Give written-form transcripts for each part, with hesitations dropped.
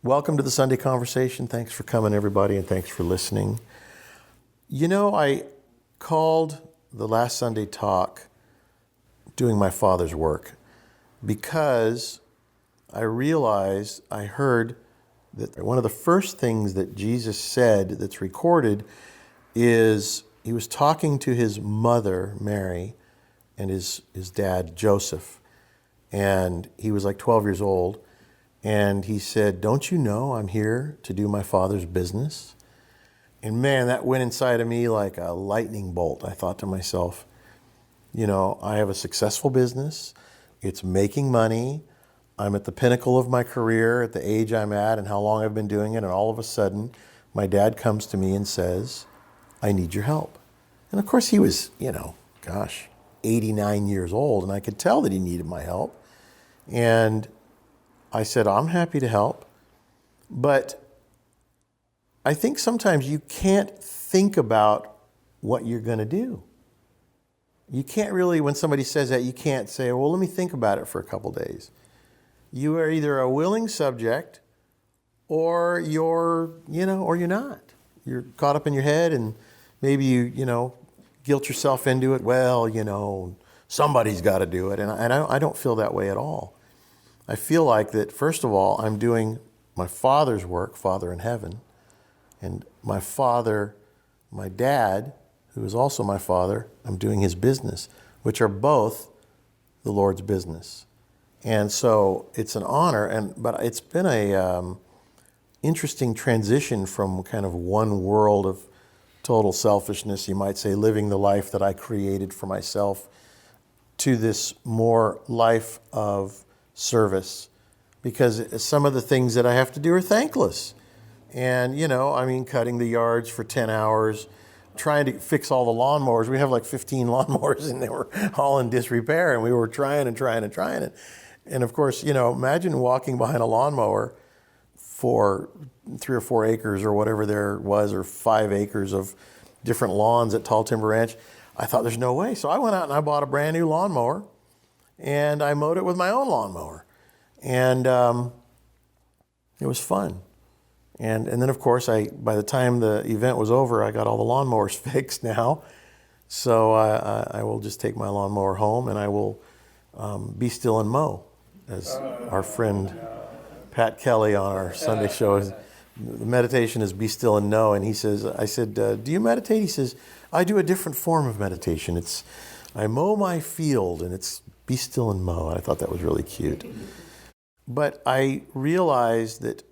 Welcome to the Sunday Conversation. Thanks for coming, everybody, and thanks for listening. I called the last Sunday talk doing my Father's work because I realized, I heard that one of the first things that Jesus said that's recorded is he was talking to his mother, Mary, and his dad, Joseph. And he was like 12 years old. And he said, "Don't you know I'm here to do my Father's business?" And man, that went inside of me like a lightning bolt. I thought to myself, I have a successful business. It's making money. I'm at the pinnacle of my career at the age I'm at and how long I've been doing it. And all of a sudden, my dad comes to me and says, "I need your help." And of course, he was, 89 years old. And I could tell that he needed my help. And I said, "I'm happy to help." But I think sometimes you can't think about what you're going to do. You can't really, when somebody says that, you can't say, "Well, let me think about it for a couple days." You are either a willing subject or you're not. You're caught up in your head and maybe you guilt yourself into it. Well, somebody's got to do it. And I don't feel that way at all. I feel like that, first of all, I'm doing my Father's work, Father in heaven, and my Father, my dad, who is also my Father, I'm doing his business, which are both the Lord's business. And so it's an honor, but it's been a interesting transition from kind of one world of total selfishness, you might say, living the life that I created for myself, to this more life of service, because some of the things that I have to do are thankless. And, cutting the yards for 10 hours, trying to fix all the lawnmowers. We have like 15 lawnmowers and they were all in disrepair, and we were trying it. And of course, imagine walking behind a lawnmower for 3 or 4 acres or whatever there was, or 5 acres of different lawns at Tall Timber Ranch. I thought there's no way. So I went out and I bought a brand new lawnmower. And I mowed it with my own lawnmower. And it was fun. And then, of course, by the time the event was over, I got all the lawnmowers fixed now. So I will just take my lawnmower home and I will be still and mow, as our friend Pat Kelly on our Sunday show. The meditation is be still and know. And I said, "Do you meditate?" He says, "I do a different form of meditation. I mow my field and it's be still and mow." I thought that was really cute. But I realized that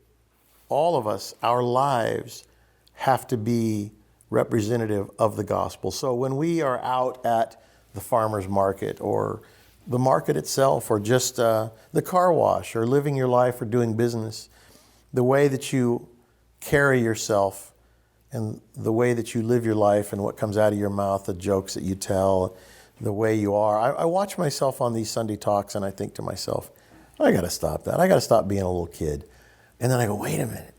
all of us, our lives, have to be representative of the gospel. So when we are out at the farmer's market or the market itself, or just the car wash, or living your life or doing business, the way that you carry yourself and the way that you live your life and what comes out of your mouth, the jokes that you tell, the way you are. I watch myself on these Sunday talks and I think to myself, I got to stop that. I got to stop being a little kid. And then I go, wait a minute.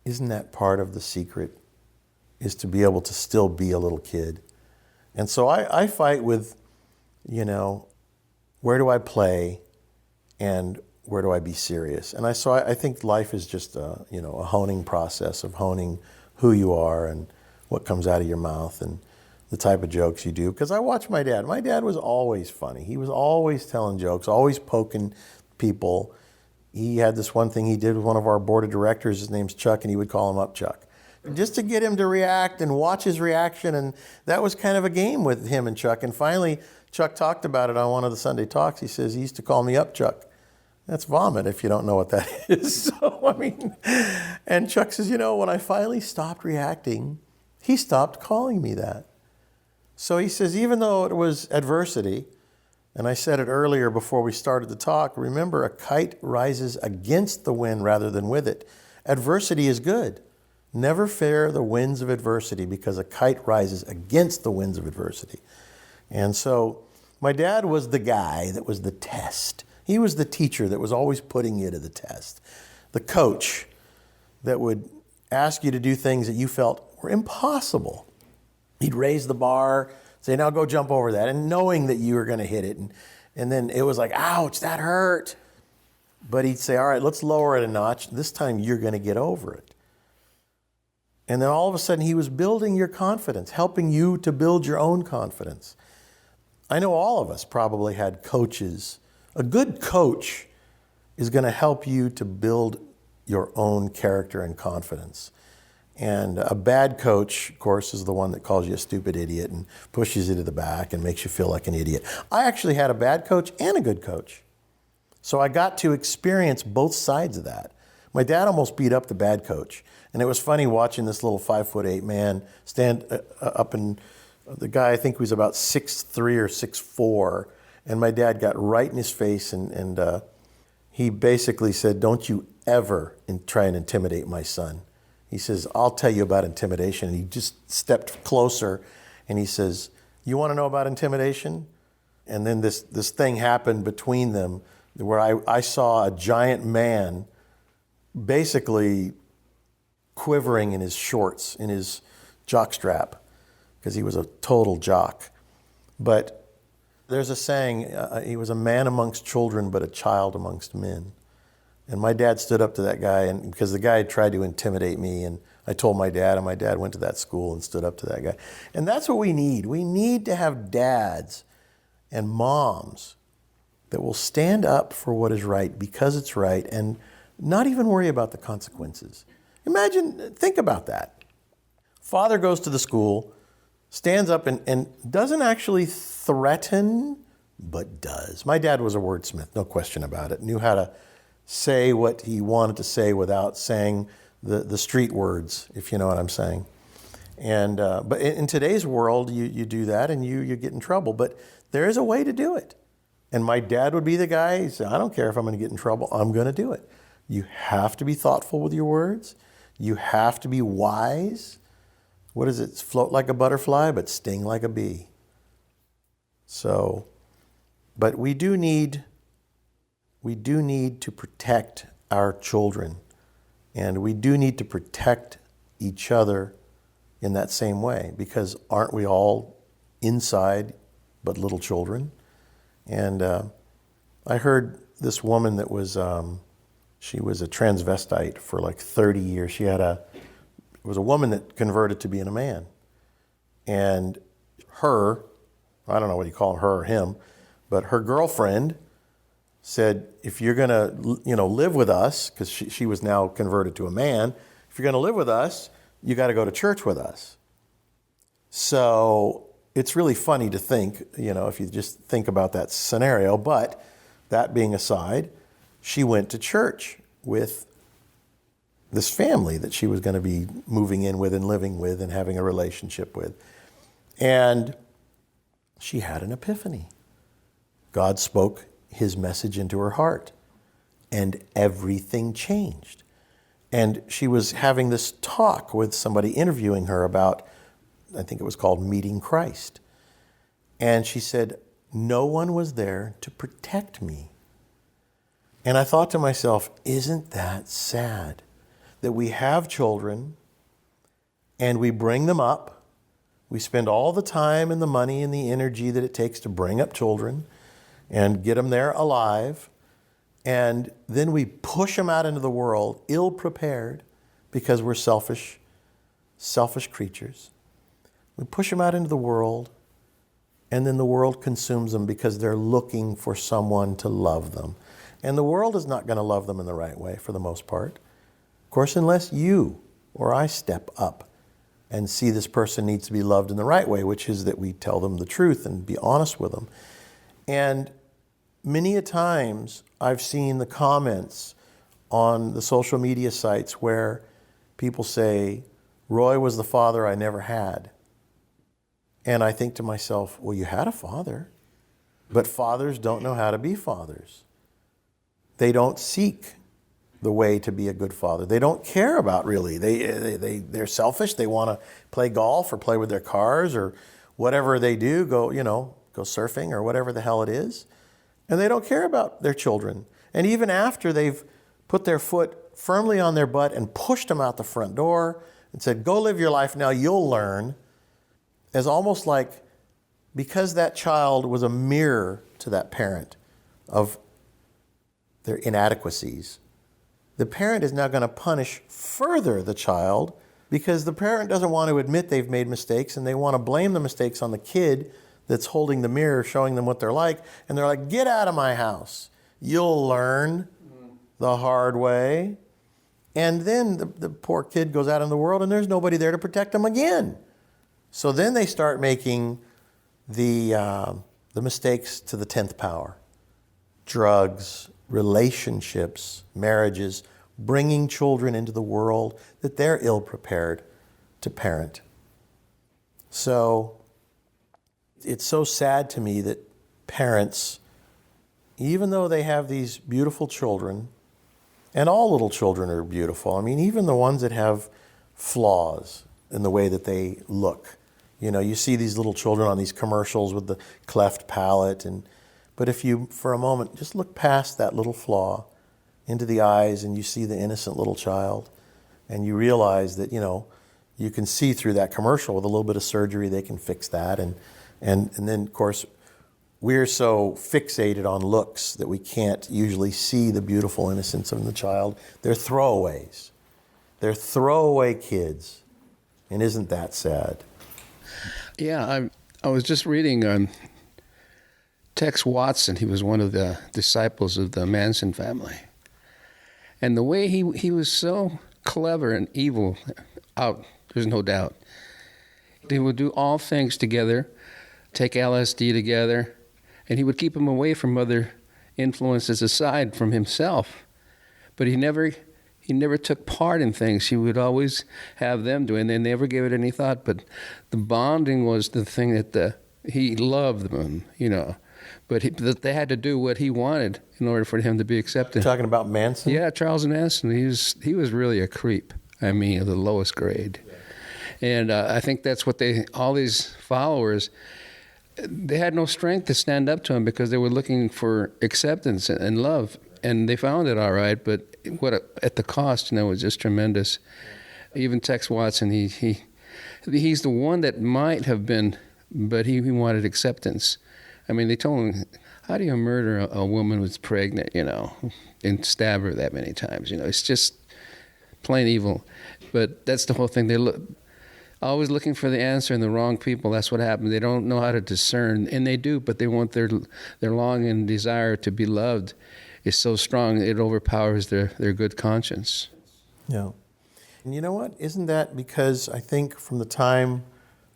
Isn't that part of the secret, is to be able to still be a little kid? And so I fight with, where do I play and where do I be serious? And I think life is just a honing process of honing who you are and what comes out of your mouth and the type of jokes you do. Because I watch my dad. My dad was always funny. He was always telling jokes, always poking people. He had this one thing he did with one of our board of directors. His name's Chuck, and he would call him Up Chuck, just to get him to react and watch his reaction. And that was kind of a game with him and Chuck. And finally, Chuck talked about it on one of the Sunday talks. He says he used to call me Up Chuck. That's vomit if you don't know what that is. And Chuck says, when I finally stopped reacting, he stopped calling me that. So he says, even though it was adversity, and I said it earlier before we started the talk, remember, a kite rises against the wind rather than with it. Adversity is good. Never fear the winds of adversity, because a kite rises against the winds of adversity. And so my dad was the guy that was the test. He was the teacher that was always putting you to the test. The coach that would ask you to do things that you felt were impossible. He'd raise the bar, say, "Now go jump over that," and knowing that you were going to hit it. And then it was like, "Ouch, that hurt." But he'd say, all right, let's lower it a notch. This time you're going to get over it. And then all of a sudden he was building your confidence, helping you to build your own confidence. I know all of us probably had coaches. A good coach is going to help you to build your own character and confidence. And a bad coach, of course, is the one that calls you a stupid idiot and pushes you to the back and makes you feel like an idiot. I actually had a bad coach and a good coach. So I got to experience both sides of that. My dad almost beat up the bad coach. And it was funny watching this little 5'8" man stand up, and the guy, I think, was about 6'3" or 6'4". And my dad got right in his face and he basically said, don't you ever try and intimidate my son. He says, I'll tell you about intimidation. And he just stepped closer and he says, you want to know about intimidation? And then this thing happened between them where I saw a giant man basically quivering in his shorts, in his jockstrap, because he was a total jock. But there's a saying, he was a man amongst children, but a child amongst men. And my dad stood up to that guy, and because the guy had tried to intimidate me, and I told my dad, and my dad went to that school and stood up to that guy. And that's what we need. We need to have dads and moms that will stand up for what is right because it's right and not even worry about the consequences. Imagine, think about that. Father goes to the school, stands up and doesn't actually threaten, but does. My dad was a wordsmith, no question about it. Knew how to say what he wanted to say without saying the street words, if you know what I'm saying. And but in today's world, you do that and you get in trouble. But there is a way to do it. And my dad would be the guy, he'd say, I don't care if I'm going to get in trouble, I'm going to do it. You have to be thoughtful with your words. You have to be wise. What is it? Float like a butterfly, but sting like a bee. So, but we do need to protect our children. And we do need to protect each other in that same way, because aren't we all inside but little children? And I heard this woman that was, she was a transvestite for like 30 years. It was a woman that converted to being a man. And her, I don't know what you call her or him, but her girlfriend said, if you're going to, live with us, because she was now converted to a man, if you're going to live with us, you got to go to church with us. So it's really funny to think, if you just think about that scenario. But that being aside, she went to church with this family that she was going to be moving in with and living with and having a relationship with. And she had an epiphany. God spoke his message into her heart, and everything changed. And she was having this talk with somebody interviewing her about, I think it was called Meeting Christ. And she said, no one was there to protect me. And I thought to myself, isn't that sad that we have children and we bring them up? We spend all the time and the money and the energy that it takes to bring up children and get them there alive. And then we push them out into the world ill-prepared because we're selfish creatures. We push them out into the world, and then the world consumes them because they're looking for someone to love them. And the world is not going to love them in the right way for the most part. Of course, unless you or I step up and see this person needs to be loved in the right way, which is that we tell them the truth and be honest with them. And many a times I've seen the comments on the social media sites where people say, Roy was the father I never had. And I think to myself, well, you had a father, but fathers don't know how to be fathers. They don't seek the way to be a good father. They don't care about really. They're selfish. They want to play golf or play with their cars or whatever they do, go surfing or whatever the hell it is. And they don't care about their children. And even after they've put their foot firmly on their butt and pushed them out the front door and said, go live your life now, you'll learn, as almost like because that child was a mirror to that parent of their inadequacies, the parent is now going to punish further the child because the parent doesn't want to admit they've made mistakes and they want to blame the mistakes on the kid that's holding the mirror showing them what they're like. And they're like, get out of my house. You'll learn the hard way. And then the poor kid goes out in the world and there's nobody there to protect them again. So then they start making the mistakes to the 10th power. Drugs, relationships, marriages, bringing children into the world that they're ill-prepared to parent. So it's so sad to me that parents, even though they have these beautiful children, and all little children are beautiful. I mean, even the ones that have flaws in the way that they look. You know, you see these little children on these commercials with the cleft palate. But if you, for a moment, just look past that little flaw into the eyes and you see the innocent little child and you realize that, you know, you can see through that commercial with a little bit of surgery, they can fix that. And then, of course, we're so fixated on looks that we can't usually see the beautiful innocence of the child. They're throwaways. They're throwaway kids. And isn't that sad? Yeah, I was just reading Tex Watson. He was one of the disciples of the Manson family. And the way he was so clever and evil, there's no doubt. They would do all things together, take LSD together, and he would keep him away from other influences aside from himself. But he never took part in things. He would always have them do it, and they never gave it any thought. But the bonding was the thing that he loved them, you know. But that they had to do what he wanted in order for him to be accepted. You're talking about Manson? Yeah, Charles Manson. He was really a creep. I mean, of the lowest grade. And I think that's what all these followers, they had no strength to stand up to him because they were looking for acceptance and love. And they found it all right, but at the cost, you know, was just tremendous. Even Tex Watson, he's the one that might have been, but he wanted acceptance. I mean, they told him, how do you murder a woman who's pregnant, you know, and stab her that many times? You know, it's just plain evil. But that's the whole thing. They always looking for the answer in the wrong people. That's what happens. They don't know how to discern, and they do, but they want their longing and desire to be loved is so strong it overpowers their good conscience. Yeah. And you know what? Isn't that because I think from the time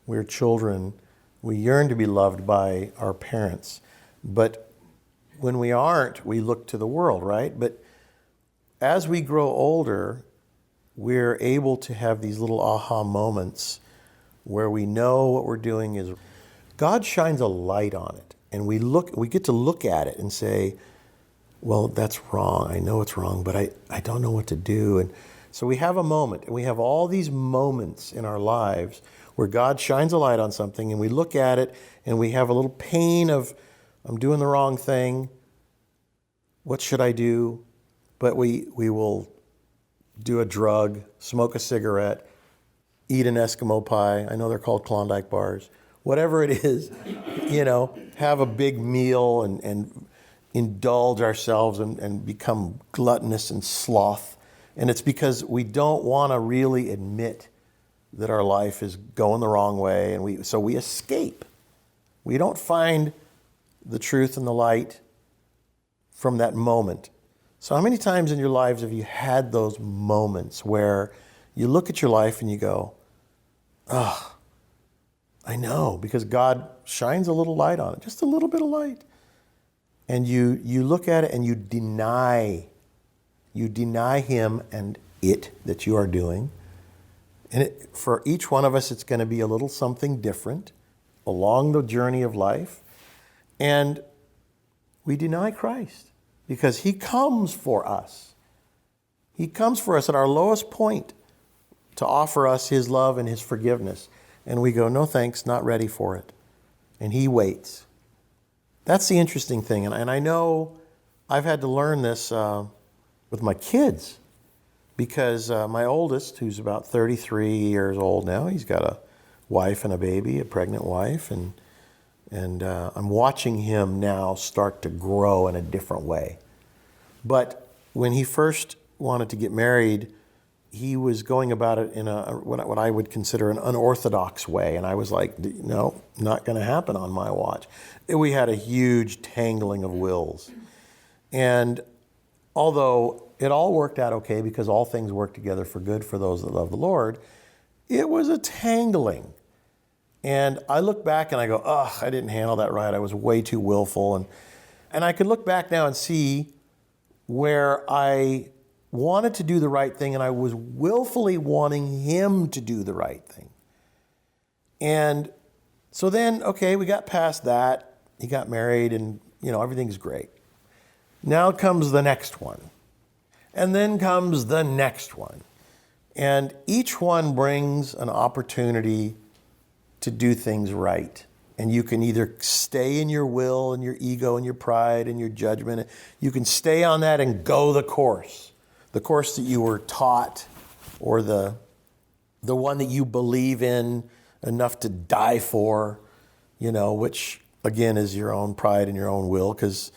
we're children, we yearn to be loved by our parents. But when we aren't, we look to the world, right? But as we grow older, we're able to have these little aha moments where we know what we're doing is God shines a light on it, and we get to look at it and say, well, that's wrong. I know it's wrong, but I don't know what to do. And so we have a moment, and we have all these moments in our lives where God shines a light on something, and we look at it, and we have a little pain of, I'm doing the wrong thing. What should I do? But we will do a drug, smoke a cigarette, eat an Eskimo pie. I know they're called Klondike bars. Whatever it is, you know, have a big meal and indulge ourselves and become gluttonous and sloth. And it's because we don't want to really admit that our life is going the wrong way, and so we escape. We don't find the truth and the light from that moment. So how many times in your lives have you had those moments where you look at your life and you go, oh, I know, because God shines a little light on it, just a little bit of light. And you look at it and you deny him and it that you are doing. And for each one of us, it's going to be a little something different along the journey of life. And we deny Christ because he comes for us. He comes for us at our lowest point to offer us his love and his forgiveness. And we go, no thanks, not ready for it. And he waits. That's the interesting thing. And I know I've had to learn this with my kids. Because my oldest, who's about 33 years old now, he's got a wife and a baby, a pregnant wife, and I'm watching him now start to grow in a different way. But when he first wanted to get married, he was going about it in what I would consider an unorthodox way. And I was like, no, not going to happen on my watch. We had a huge tangling of wills. And although it all worked out okay because all things work together for good for those that love the Lord, it was a tangling. And I look back and I go, I didn't handle that right. I was way too willful. And I could look back now and see where I wanted to do the right thing and I was willfully wanting him to do the right thing. And so then, okay, we got past that. He got married and, everything's great. Now comes the next one. And then comes the next one. And each one brings an opportunity to do things right. And you can either stay in your will and your ego and your pride and your judgment. You can stay on that and go the course that you were taught, or the one that you believe in enough to die for, which again is your own pride and your own will. Because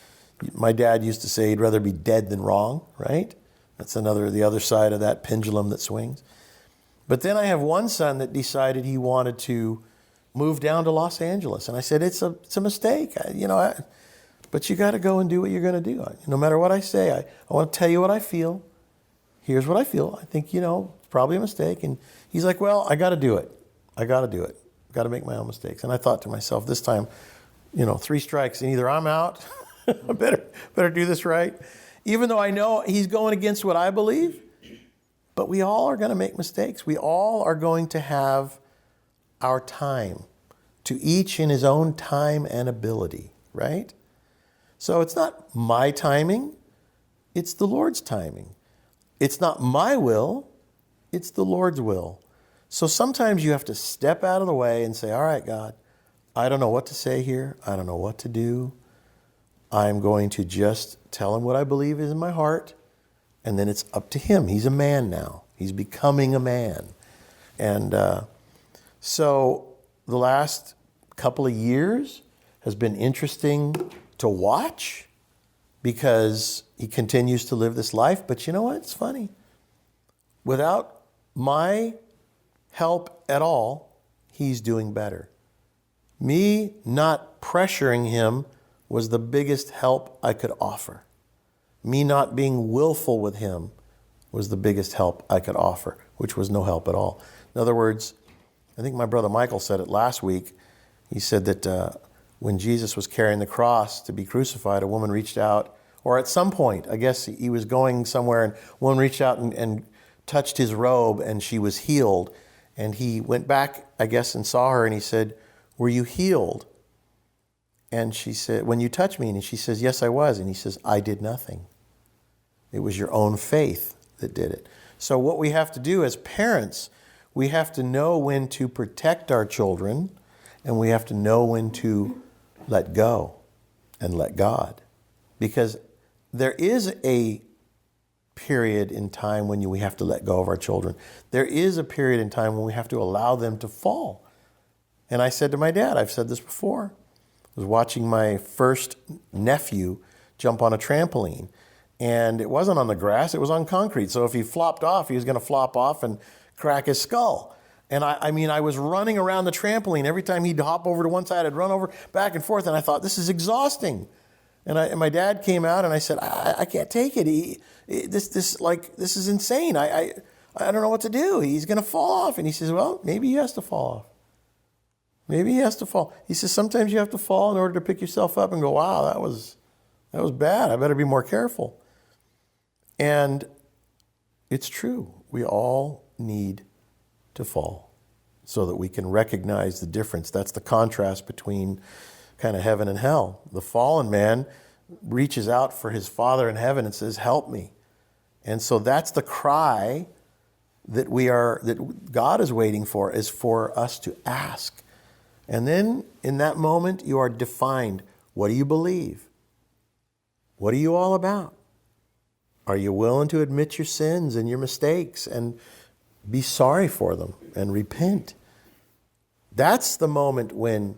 my dad used to say he'd rather be dead than wrong, right? That's the other side of that pendulum that swings. But then I have one son that decided he wanted to move down to Los Angeles. And I said, it's a mistake. But you got to go and do what you're going to do. No matter what I say, I want to tell you what I feel. Here's what I feel. I think, it's probably a mistake. And he's like, well, I got to do it. I've got to make my own mistakes. And I thought to myself, this time, 3 strikes and either I'm out, I better do this right. Even though I know he's going against what I believe, but we all are going to make mistakes. We all are going to have our time, to each in his own time and ability, right? So it's not my timing, it's the Lord's timing. It's not my will, it's the Lord's will. So sometimes you have to step out of the way and say, all right, God, I don't know what to say here. I don't know what to do. I'm going to just tell him what I believe is in my heart, and then it's up to him. He's a man now. He's becoming a man. And so the last couple of years has been interesting to watch because he continues to live this life. But you know what? It's funny. Without my help at all, he's doing better. Me not pressuring him was the biggest help I could offer. Me not being willful with him was the biggest help I could offer, which was no help at all. In other words, I think my brother Michael said it last week. He said that when Jesus was carrying the cross to be crucified, a woman reached out, or at some point, I guess he was going somewhere, and a woman reached out and touched his robe, and she was healed. And he went back, I guess, and saw her, and he said, were you healed? And she said, when you touched me? And she says, yes, I was. And he says, I did nothing. It was your own faith that did it. So what we have to do as parents, we have to know when to protect our children, and we have to know when to let go and let God. Because there is a period in time when we have to let go of our children. There is a period in time when we have to allow them to fall. And I said to my dad, I've said this before, I was watching my first nephew jump on a trampoline. And it wasn't on the grass, it was on concrete. So if he flopped off, he was going to flop off and crack his skull. And I was running around the trampoline. Every time he'd hop over to one side, I'd run over back and forth. And I thought, this is exhausting. And my dad came out and I said, I can't take it. This is insane. I don't know what to do. He's going to fall off. And he says, well, maybe he has to fall off. Maybe he has to fall. He says, sometimes you have to fall in order to pick yourself up and go, wow, that was bad. I better be more careful. And it's true. We all need to fall so that we can recognize the difference. That's the contrast between kind of heaven and hell. The fallen man reaches out for his Father in heaven and says, help me. And so that's the cry that God is waiting for, is for us to ask. And then in that moment, you are defined. What do you believe? What are you all about? Are you willing to admit your sins and your mistakes and be sorry for them and repent? That's the moment when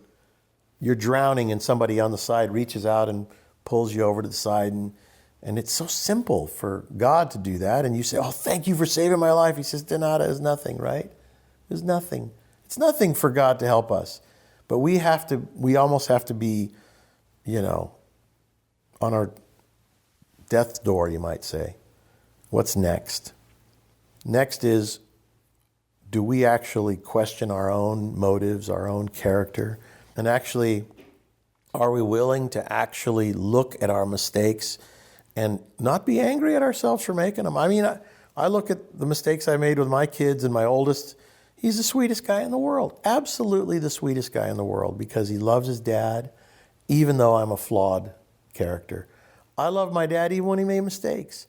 you're drowning and somebody on the side reaches out and pulls you over to the side and And it's so simple for God to do that. And you say, oh, thank you for saving my life. He says, Donata, is nothing, right? There's nothing. It's nothing for God to help us. But we almost have to be, on our death's door, you might say. What's next? Next is, do we actually question our own motives, our own character? And actually, are we willing to actually look at our mistakes and not be angry at ourselves for making them? I mean, I look at the mistakes I made with my kids, and my oldest, he's the sweetest guy in the world. Absolutely the sweetest guy in the world, because he loves his dad, even though I'm a flawed character. I love my dad even when he made mistakes.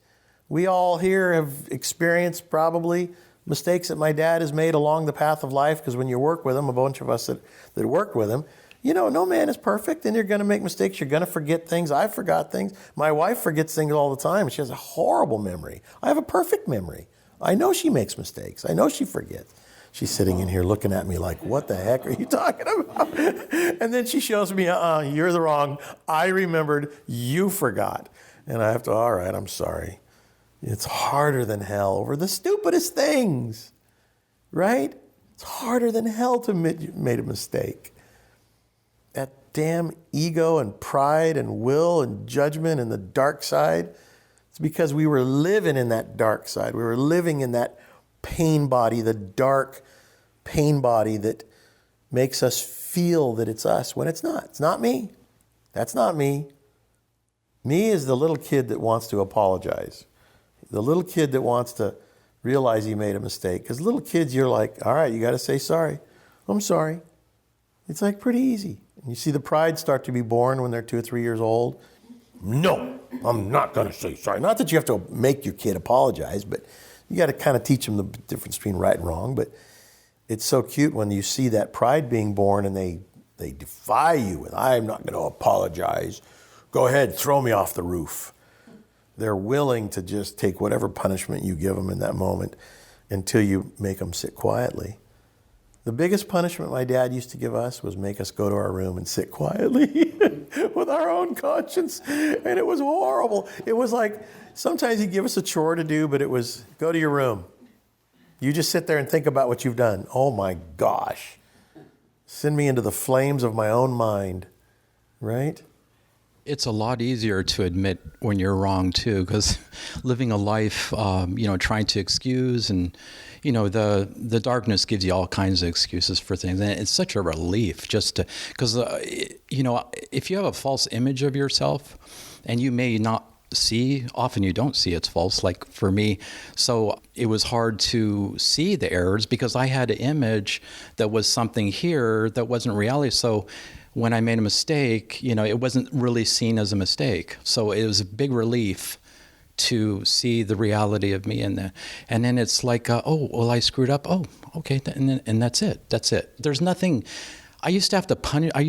We all here have experienced probably mistakes that my dad has made along the path of life, because when you work with him, a bunch of us that worked with him, no man is perfect, and you're going to make mistakes. You're going to forget things. I forgot things. My wife forgets things all the time. She has a horrible memory. I have a perfect memory. I know she makes mistakes. I know she forgets. She's sitting in here looking at me like, what the heck are you talking about? And then she shows me, you're the wrong. I remembered, you forgot. And I have to, all right, I'm sorry. It's harder than hell over the stupidest things, right? It's harder than hell to admit you made a mistake. That damn ego and pride and will and judgment and the dark side, it's because we were living in that dark side. We were living in that pain body, the dark pain body that makes us feel that it's us when it's not. It's not me. That's not me. Me is the little kid that wants to apologize. The little kid that wants to realize he made a mistake. Because little kids, you're like, all right, you got to say sorry. I'm sorry. It's like pretty easy. And you see the pride start to be born when they're 2 or 3 years old. No, I'm not going to say sorry. Not that you have to make your kid apologize, but you got to kind of teach them the difference between right and wrong. But it's so cute when you see that pride being born, and they defy you with, I'm not going to apologize. Go ahead, throw me off the roof. They're willing to just take whatever punishment you give them in that moment until you make them sit quietly. The biggest punishment my dad used to give us was make us go to our room and sit quietly with our own conscience. And it was horrible. It was like, sometimes he'd give us a chore to do, but it was, go to your room. You just sit there and think about what you've done. Oh my gosh. Send me into the flames of my own mind, right? It's a lot easier to admit when you're wrong too, because living a life, trying to excuse, and the darkness gives you all kinds of excuses for things, and it's such a relief just to, because if you have a false image of yourself, and you may not see, often you don't see it's false, like for me, so it was hard to see the errors because I had an image that was something here that wasn't reality. So when I made a mistake, it wasn't really seen as a mistake. So it was a big relief to see the reality of me in that. And then it's like, I screwed up. Oh, okay. And that's it. That's it. There's nothing. I used to have to punish. I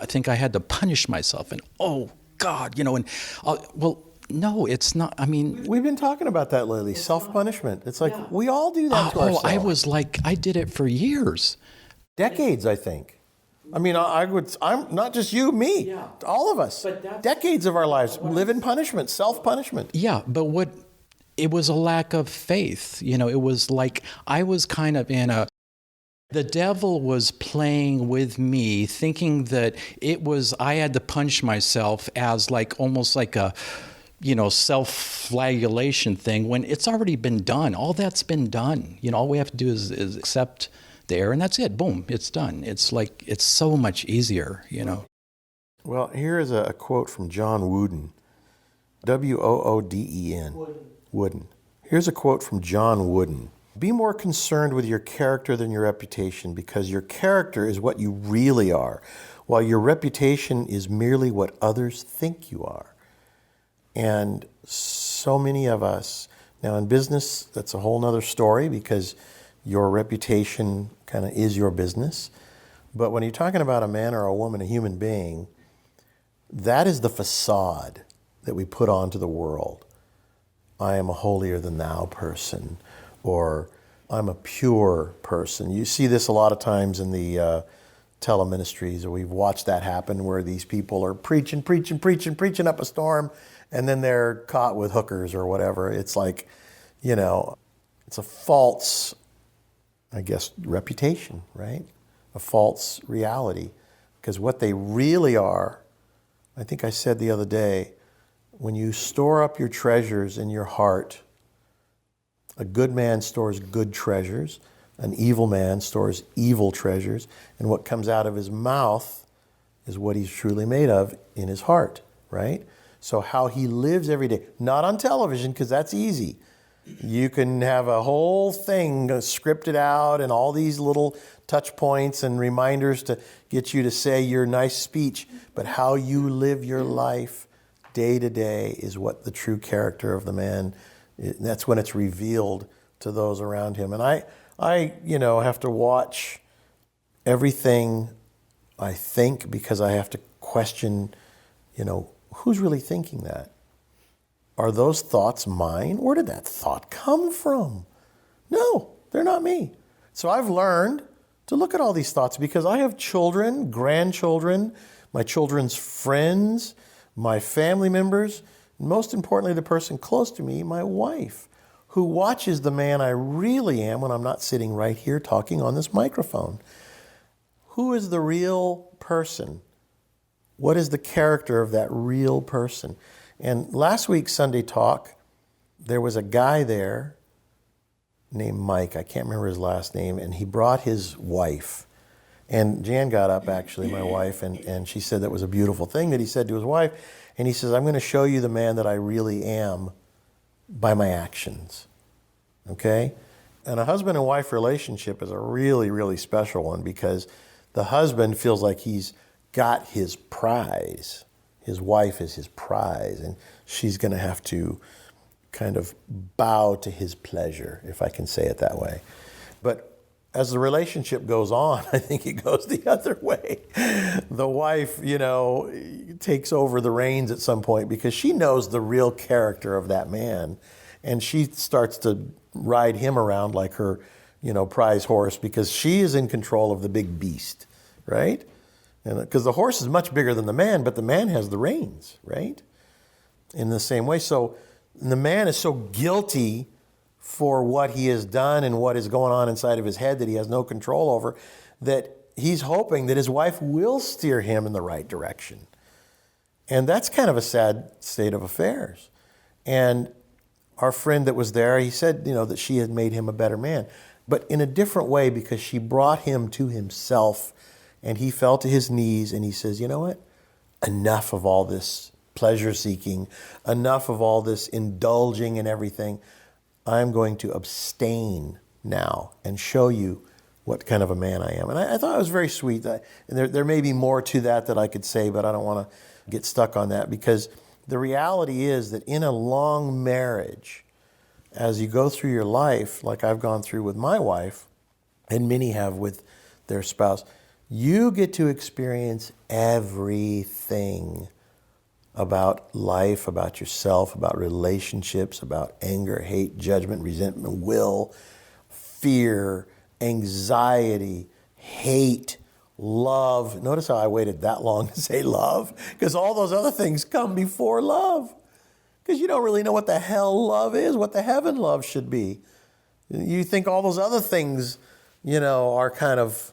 think I had to punish myself. And, oh, God, no, it's not. I mean, we've been talking about that lately. Self-punishment. It's like we all do that to ourselves. I did it for years. Decades, I think. I mean, I'm not just you, me, all of us. Decades of our lives live in punishment, self-punishment. Yeah, but it was a lack of faith. It was like I was kind of the devil was playing with me, thinking that I had to punish myself as almost like a, self-flagellation thing when it's already been done. All that's been done. All we have to do is accept there, and that's it. Boom, it's done. It's like, it's so much easier, Well, here is a quote from John Wooden, Wooden. Wooden. Here's a quote from John Wooden. Be more concerned with your character than your reputation, because your character is what you really are, while your reputation is merely what others think you are. And so many of us, now in business, that's a whole nother story, because your reputation kind of is your business. But when you're talking about a man or a woman, a human being, that is the facade that we put onto the world. I am a holier than thou person, or I'm a pure person. You see this a lot of times in the teleministries, or we've watched that happen, where these people are preaching up a storm, and then they're caught with hookers or whatever. It's like, it's a false, I guess, reputation, right? A false reality. Because what they really are, I think I said the other day, when you store up your treasures in your heart, a good man stores good treasures, an evil man stores evil treasures, and what comes out of his mouth is what he's truly made of in his heart, right? So how he lives every day, not on television, because that's easy. You can have a whole thing scripted out and all these little touch points and reminders to get you to say your nice speech, but how you live your life day to day is what the true character of the man is. That's when it's revealed to those around him. And I have to watch everything I think, because I have to question, who's really thinking that? Are those thoughts mine? Where did that thought come from? No, they're not me. So I've learned to look at all these thoughts, because I have children, grandchildren, my children's friends, my family members, and most importantly, the person close to me, my wife, who watches the man I really am when I'm not sitting right here talking on this microphone. Who is the real person? What is the character of that real person? And last week's Sunday talk, there was a guy there named Mike. I can't remember his last name. And he brought his wife. And Jan got up, actually, my wife, and she said that was a beautiful thing that he said to his wife. And he says, I'm going to show you the man that I really am by my actions. Okay? And a husband and wife relationship is a really, really special one, because the husband feels like he's got his prize. His wife is his prize, and she's going to have to kind of bow to his pleasure, if I can say it that way. But as the relationship goes on, I think it goes the other way. The wife, takes over the reins at some point, because she knows the real character of that man, and she starts to ride him around like her, prize horse, because she is in control of the big beast, right? And because the horse is much bigger than the man, but the man has the reins, right? In the same way. So the man is so guilty for what he has done and what is going on inside of his head that he has no control over, that he's hoping that his wife will steer him in the right direction. And that's kind of a sad state of affairs. And our friend that was there, he said, that she had made him a better man, but in a different way, because she brought him to himself. And he fell to his knees and he says, you know what? Enough of all this pleasure seeking, enough of all this indulging in everything. I'm going to abstain now and show you what kind of a man I am. And I thought it was very sweet. And there may be more to that I could say, but I don't want to get stuck on that, because the reality is that in a long marriage, as you go through your life, like I've gone through with my wife, and many have with their spouse, you get to experience everything about life, about yourself, about relationships, about anger, hate, judgment, resentment, will, fear, anxiety, hate, love. Notice how I waited that long to say love, because all those other things come before love, because you don't really know what the hell love is, what the heaven love should be. You think all those other things, are kind of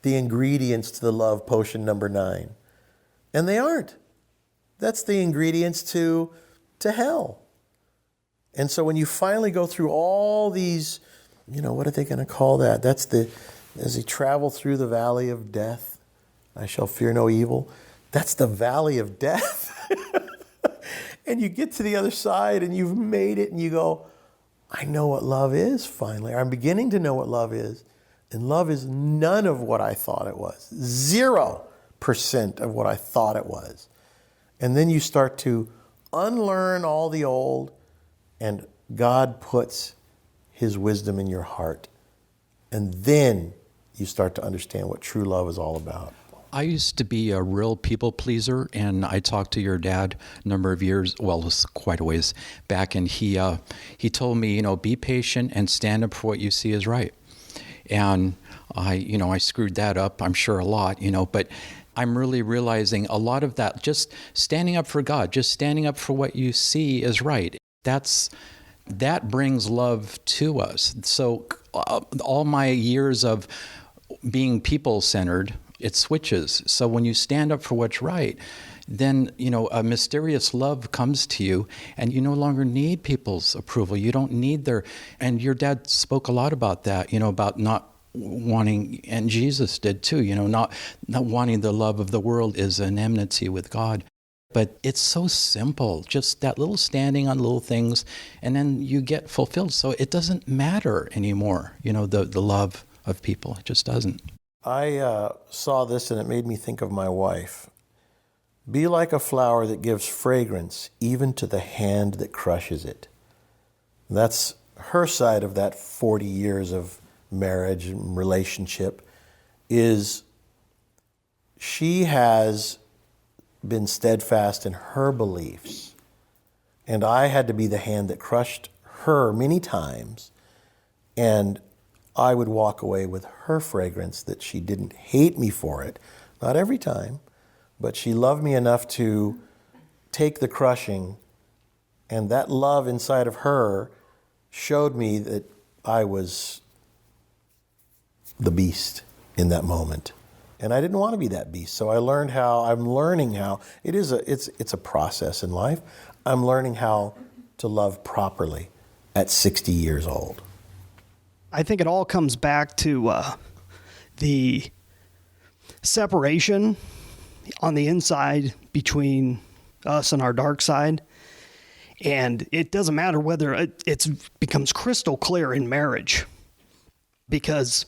the ingredients to the love potion number 9. And they aren't. That's the ingredients to hell. And so when you finally go through all these, what are they going to call that? That's as you travel through the valley of death, I shall fear no evil. That's the valley of death. And you get to the other side and you've made it and you go, I know what love is finally. I'm beginning to know what love is. And love is none of what I thought it was. 0% of what I thought it was. And then you start to unlearn all the old, and God puts His wisdom in your heart. And then you start to understand what true love is all about. I used to be a real people pleaser, and I talked to your dad a number of years, well, it was quite a ways back, and he told me, be patient and stand up for what you see is right. And I screwed that up, I'm sure, a lot, but I'm really realizing a lot of that, just standing up for God, just standing up for what you see is right. That brings love to us. So all my years of being people-centered, it switches. So when you stand up for what's right, then, a mysterious love comes to you, and you no longer need people's approval. You don't need and your dad spoke a lot about that, about not wanting, and Jesus did too, not wanting the love of the world is an enmity with God. But it's so simple, just that little standing on little things, and then you get fulfilled. So it doesn't matter anymore, the love of people. It just doesn't. I saw this and it made me think of my wife. Be like a flower that gives fragrance even to the hand that crushes it. That's her side of that 40 years of marriage and relationship, is she has been steadfast in her beliefs. And I had to be the hand that crushed her many times. And I would walk away with her fragrance, that she didn't hate me for it. Not every time. But she loved me enough to take the crushing, and that love inside of her showed me that I was the beast in that moment. And I didn't want to be that beast. So I'm learning how, it's a process in life. I'm learning how to love properly at 60 years old. I think it all comes back to the separation on the inside between us and our dark side. And it doesn't matter whether it becomes crystal clear in marriage, because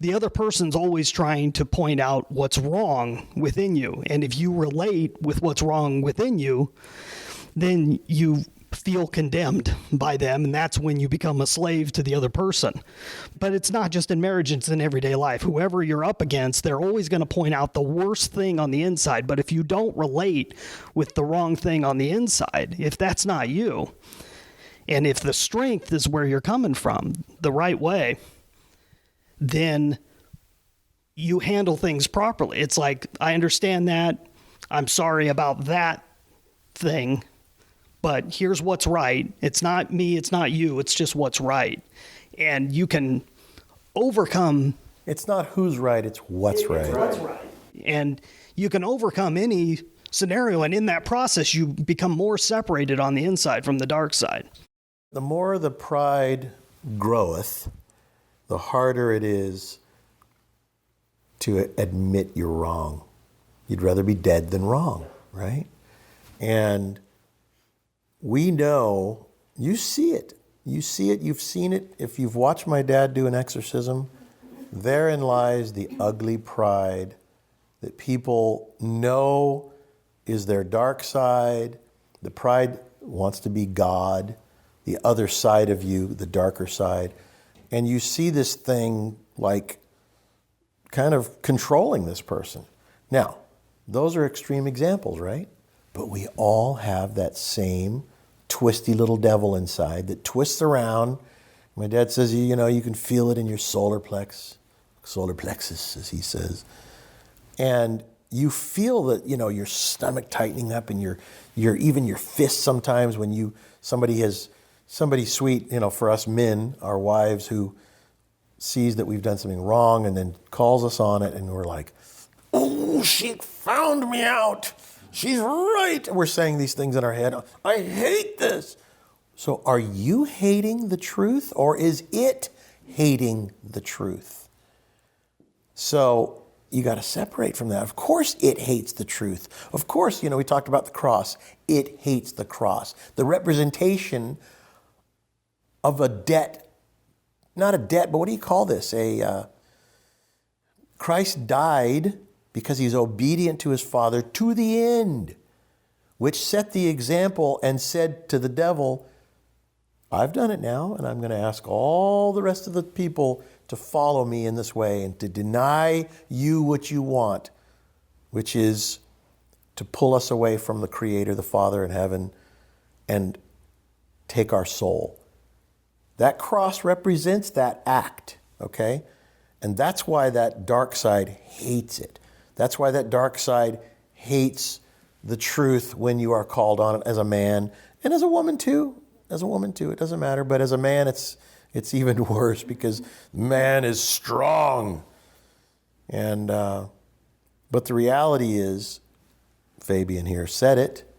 the other person's always trying to point out what's wrong within you. And if you relate with what's wrong within you, then you feel condemned by them, and that's when you become a slave to the other person. But it's not just in marriage, it's in everyday life. Whoever you're up against, they're always going to point out the worst thing on the inside. But if you don't relate with the wrong thing on the inside, if that's not you, and if the strength is where you're coming from, the right way, then you handle things properly. It's like, I understand that, I'm sorry about that thing, but here's what's right. It's not me, it's not you, it's just what's right. And you can overcome. It's not who's right, it's what's right. What's right. And you can overcome any scenario, and in that process, you become more separated on the inside from the dark side. The more the pride groweth, the harder it is to admit you're wrong. You'd rather be dead than wrong, right? And we know, you see it. You see it, you've seen it. If you've watched my dad do an exorcism, therein lies the ugly pride that people know is their dark side. The pride wants to be God, the other side of you, the darker side. And you see this thing like kind of controlling this person. Now, those are extreme examples, right? But we all have that same twisty little devil inside that twists around. My dad says, you can feel it in your solar plexus, as he says. And you feel that, your stomach tightening up, and your even your fists sometimes when somebody sweet, for us men, our wives, who sees that we've done something wrong and then calls us on it, and we're like, oh, she found me out. She's right. We're saying these things in our head. I hate this. So are you hating the truth, or is it hating the truth? So you got to separate from that. Of course it hates the truth. Of course, we talked about the cross. It hates the cross. The representation of a debt, not a debt, but what do you call this? Christ died because he's obedient to his Father to the end, which set the example and said to the devil, I've done it now, and I'm going to ask all the rest of the people to follow me in this way and to deny you what you want, which is to pull us away from the Creator, the Father in heaven, and take our soul. That cross represents that act, okay? And that's why that dark side hates it. That's why that dark side hates the truth when you are called on it as a man, and as a woman too. As a woman too, it doesn't matter. But as a man, it's even worse because man is strong. And but the reality is, Fabian here said it.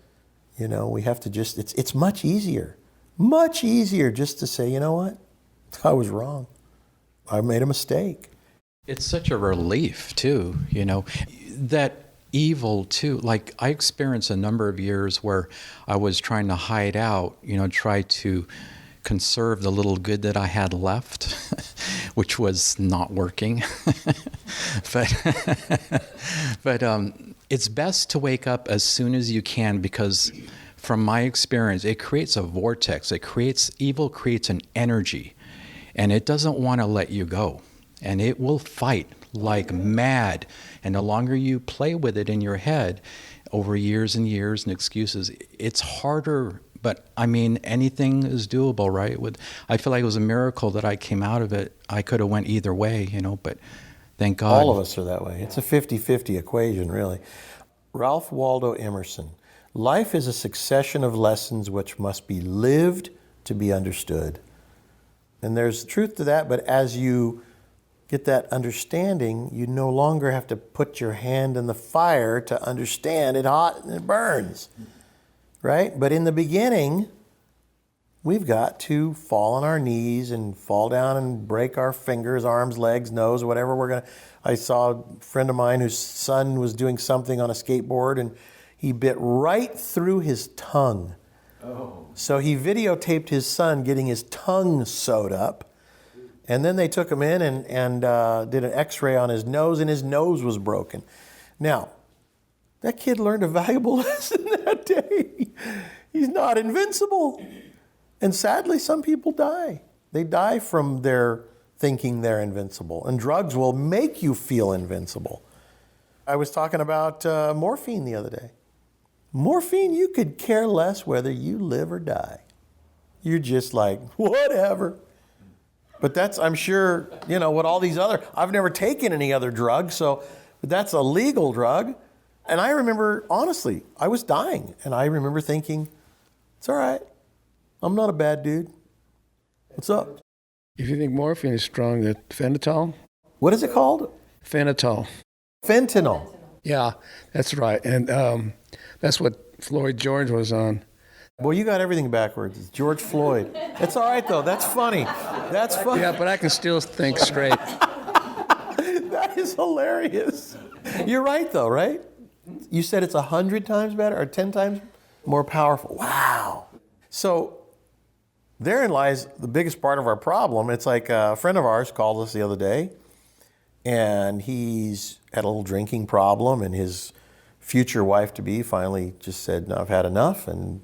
You know, we have to just. It's much easier just to say, you know what, I was wrong. I made a mistake. It's such a relief too, you know, that evil too. Like I experienced a number of years where I was trying to hide out, you know, try to conserve the little good that I had left, which was not working. but it's best to wake up as soon as you can, because from my experience, it creates a vortex. Evil creates an energy, and it doesn't want to let you go. And it will fight like mad. And the longer you play with it in your head over years and years and excuses, it's harder. But I mean, anything is doable, right? I feel like it was a miracle that I came out of it. I could have went either way, you know, but thank God. All of us are that way. It's a 50-50 equation, really. Ralph Waldo Emerson. Life is a succession of lessons which must be lived to be understood. And there's truth to that, but as you get that understanding, you no longer have to put your hand in the fire to understand it hot and it burns, right? But in the beginning, we've got to fall on our knees and fall down and break our fingers, arms, legs, nose, whatever I saw a friend of mine whose son was doing something on a skateboard and he bit right through his tongue. Oh. So he videotaped his son getting his tongue sewed up. And then they took him in and did an x-ray on his nose, and his nose was broken. Now, that kid learned a valuable lesson that day. He's not invincible. And sadly, some people die. They die from their thinking they're invincible. And drugs will make you feel invincible. I was talking about morphine the other day. Morphine, you could care less whether you live or die. You're just like, whatever. But that's, I'm sure, you know, what all these other, I've never taken any other drug, so that's a legal drug. And I remember, honestly, I was dying. And I remember thinking, it's all right. I'm not a bad dude. What's up? If you think morphine is strong, that phenitol? What is it called? Phenitol. Fentanyl. Yeah, that's right. And that's what Floyd George was on. Well, you got everything backwards. It's George Floyd. It's all right, though. That's funny. That's funny. Yeah, but I can still think straight. That is hilarious. You're right, though, right? You said it's 100 times better or 10 times more powerful. Wow. So therein lies the biggest part of our problem. It's like a friend of ours called us the other day, and he's had a little drinking problem, and his future wife-to-be finally just said, no, I've had enough, and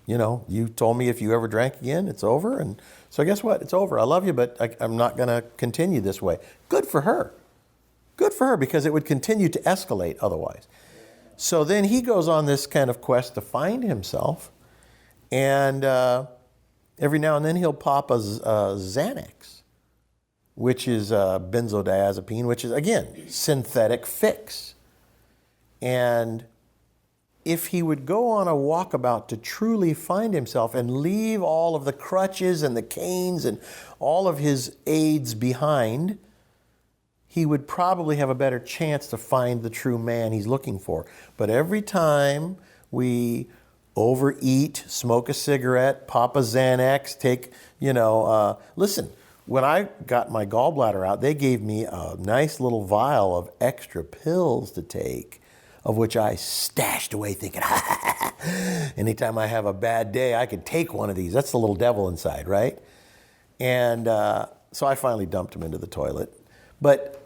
you know, you told me if you ever drank again, it's over. And so guess what? It's over. I love you, but I'm not going to continue this way. Good for her. Good for her, because it would continue to escalate otherwise. So then he goes on this kind of quest to find himself. And every now and then he'll pop a Xanax, which is benzodiazepine, which is, again, synthetic fix. And if he would go on a walkabout to truly find himself and leave all of the crutches and the canes and all of his aids behind, he would probably have a better chance to find the true man he's looking for. But every time we overeat, smoke a cigarette, pop a Xanax, take, listen, when I got my gallbladder out, they gave me a nice little vial of extra pills to take, of which I stashed away thinking, anytime I have a bad day, I could take one of these. That's the little devil inside, right? And so I finally dumped him into the toilet. But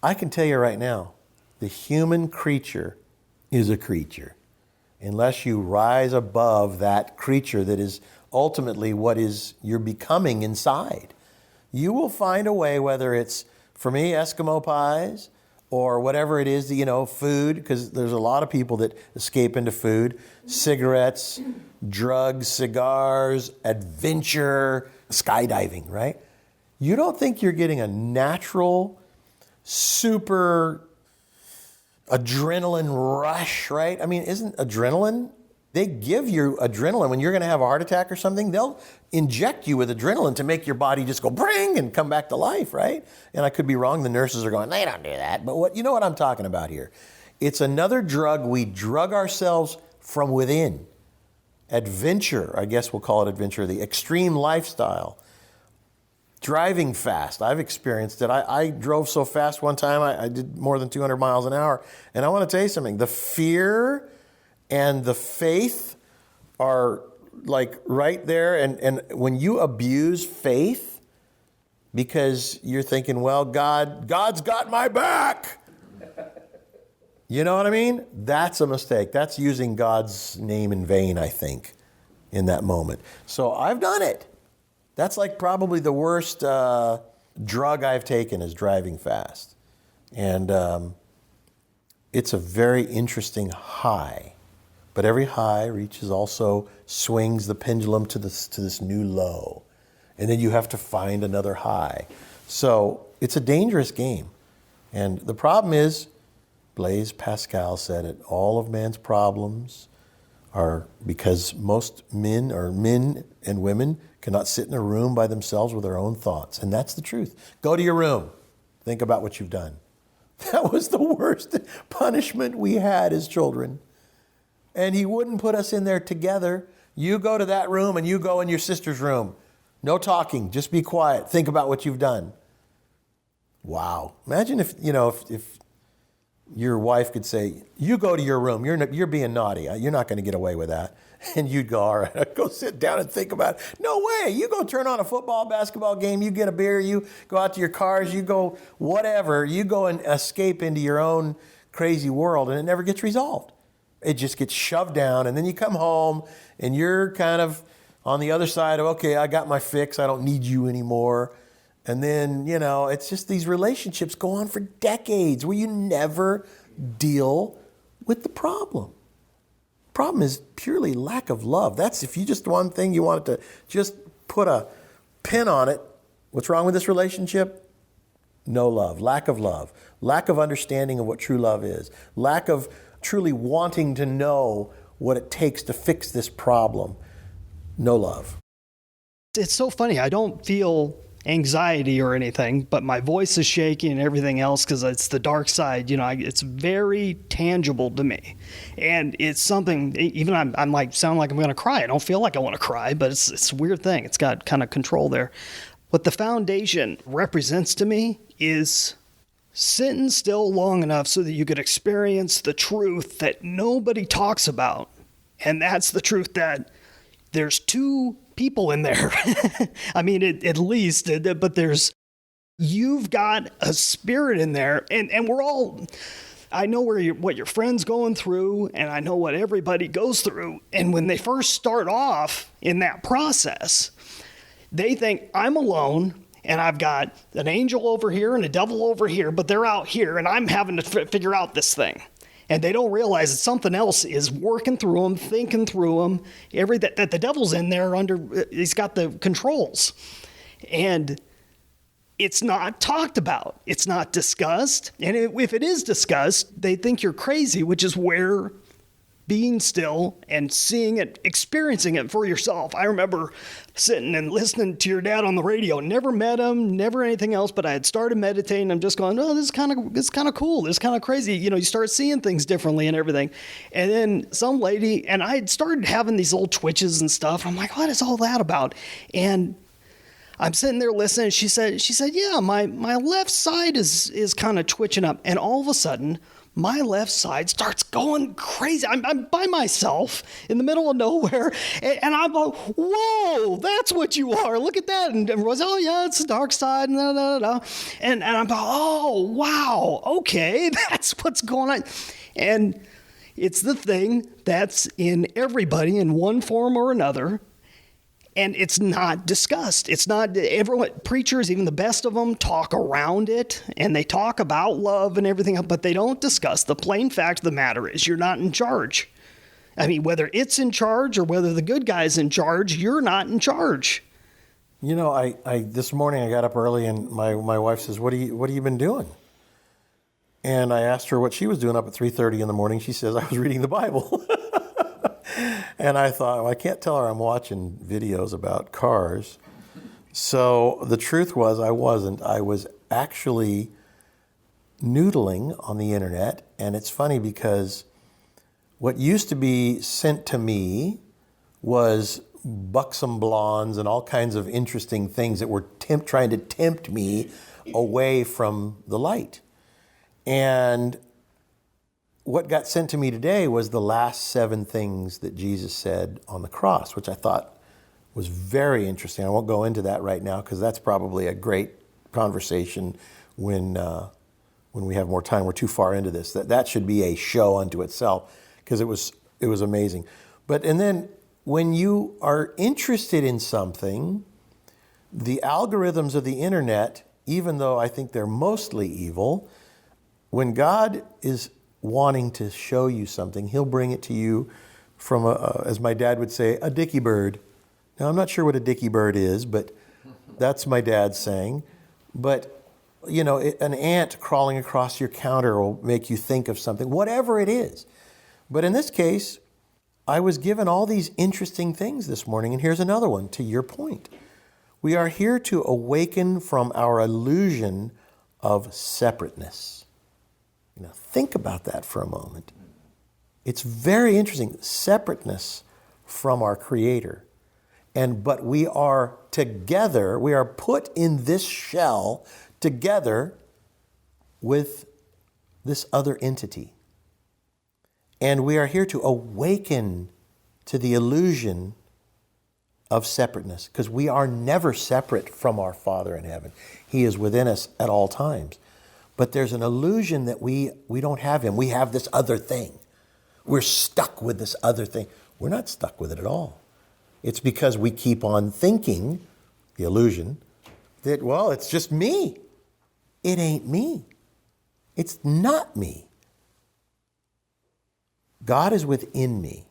I can tell you right now, the human creature is a creature. Unless you rise above that creature that is ultimately what is you're becoming inside, you will find a way, whether it's, for me, Eskimo pies, or whatever it is, food, because there's a lot of people that escape into food, cigarettes, drugs, cigars, adventure, skydiving, right? You don't think you're getting a natural, super adrenaline rush, right? I mean, isn't adrenaline, they give you adrenaline when you're going to have a heart attack or something. They'll inject you with adrenaline to make your body just go bring and come back to life, right? And I could be wrong. The nurses are going, they don't do that. But you know what I'm talking about here? It's another drug. We drug ourselves from within. Adventure, I guess we'll call it adventure, the extreme lifestyle. Driving fast. I've experienced it. I drove so fast one time, I did more than 200 miles an hour. And I want to tell you something. The fear and the faith are like right there. And when you abuse faith because you're thinking, well, God's got my back. You know what I mean? That's a mistake. That's using God's name in vain, I think, in that moment. So I've done it. That's like probably the worst drug I've taken is driving fast. And it's a very interesting high. But every high also swings the pendulum to this new low. And then you have to find another high. So it's a dangerous game. And the problem is, Blaise Pascal said it, all of man's problems are because most men and women cannot sit in a room by themselves with their own thoughts. And that's the truth. Go to your room. Think about what you've done. That was the worst punishment we had as children. And he wouldn't put us in there together. You go to that room and you go in your sister's room. No talking. Just be quiet. Think about what you've done. Wow. Imagine if your wife could say, you go to your room. You're being naughty. You're not going to get away with that. And you'd go, all right, go sit down and think about it. No way. You go turn on a football, basketball game. You get a beer. You go out to your cars. You go whatever. You go and escape into your own crazy world, and it never gets resolved. It just gets shoved down, and then you come home, and you're kind of on the other side of, okay, I got my fix. I don't need you anymore. And then, it's just these relationships go on for decades where you never deal with the problem. Problem is purely lack of love. That's if you just one thing you wanted to just put a pin on it. What's wrong with this relationship? No love, lack of understanding of what true love is, lack of truly wanting to know what it takes to fix this problem. No love. It's so funny. I don't feel anxiety or anything, but my voice is shaking and everything else because it's the dark side. It's very tangible to me, and it's something. Even I'm like sound like I'm going to cry. I don't feel like I want to cry, but it's a weird thing. It's got kind of control there. What the foundation represents to me is sitting still long enough so that you could experience the truth that nobody talks about, and that's the truth that there's two people in there. I mean, at least, but you've got a spirit in there, and we're all, I know what your friend's going through, and I know what everybody goes through. And when they first start off in that process, they think, I'm alone, and I've got an angel over here and a devil over here, but they're out here, and I'm having to figure out this thing. And they don't realize that something else is working through them, thinking through them. That the devil's in there he's got the controls. And it's not talked about. It's not discussed. And if it is discussed, they think you're crazy, which is where being still and seeing it, experiencing it for yourself. I remember sitting and listening to your dad on the radio. Never met him, never anything else, but I had started meditating. I'm just going, oh, this is kind of cool. This is kind of crazy. You start seeing things differently and everything. And then some lady, and I had started having these little twitches and stuff. I'm like, what is all that about? And I'm sitting there listening. She said, yeah, my left side is kind of twitching up. And all of a sudden, my left side starts going crazy. I'm by myself in the middle of nowhere, and I'm like, whoa, that's what you are. Look at that. And everyone's, oh, yeah, it's the dark side. And I'm like, oh, wow, okay, that's what's going on. And it's the thing that's in everybody in one form or another. And it's not discussed. It's not everyone. Preachers, even the best of them, talk around it, and they talk about love and everything, but they don't discuss the plain fact of the matter is you're not in charge. I mean, whether it's in charge or whether the good guy's in charge, you're not in charge. I this morning I got up early and my wife says, "What have you been doing?" And I asked her what she was doing up at 3:30 in the morning. She says, I was reading the Bible. And I thought, well, I can't tell her I'm watching videos about cars. So the truth was I wasn't. I was actually noodling on the internet. And it's funny because what used to be sent to me was buxom blondes and all kinds of interesting things that were trying to tempt me away from the light. And what got sent to me today was the last 7 things that Jesus said on the cross, which I thought was very interesting. I won't go into that right now because that's probably a great conversation when we have more time. We're too far into this. That should be a show unto itself because it was amazing. And then when you are interested in something, the algorithms of the internet, even though I think they're mostly evil, when God is wanting to show you something, he'll bring it to you from, as my dad would say, a dicky bird. Now, I'm not sure what a dicky bird is, but that's my dad's saying. But, you know, an ant crawling across your counter will make you think of something, whatever it is. But in this case, I was given all these interesting things this morning, and here's another one to your point. We are here to awaken from our illusion of separateness. You know, think about that for a moment. It's very interesting, separateness from our Creator. But we are together, we are put in this shell together with this other entity. And we are here to awaken to the illusion of separateness, because we are never separate from our Father in heaven. He is within us at all times. But there's an illusion that we don't have him. We have this other thing. We're stuck with this other thing. We're not stuck with it at all. It's because we keep on thinking, the illusion, that, well, it's just me. It ain't me. It's not me. God is within me.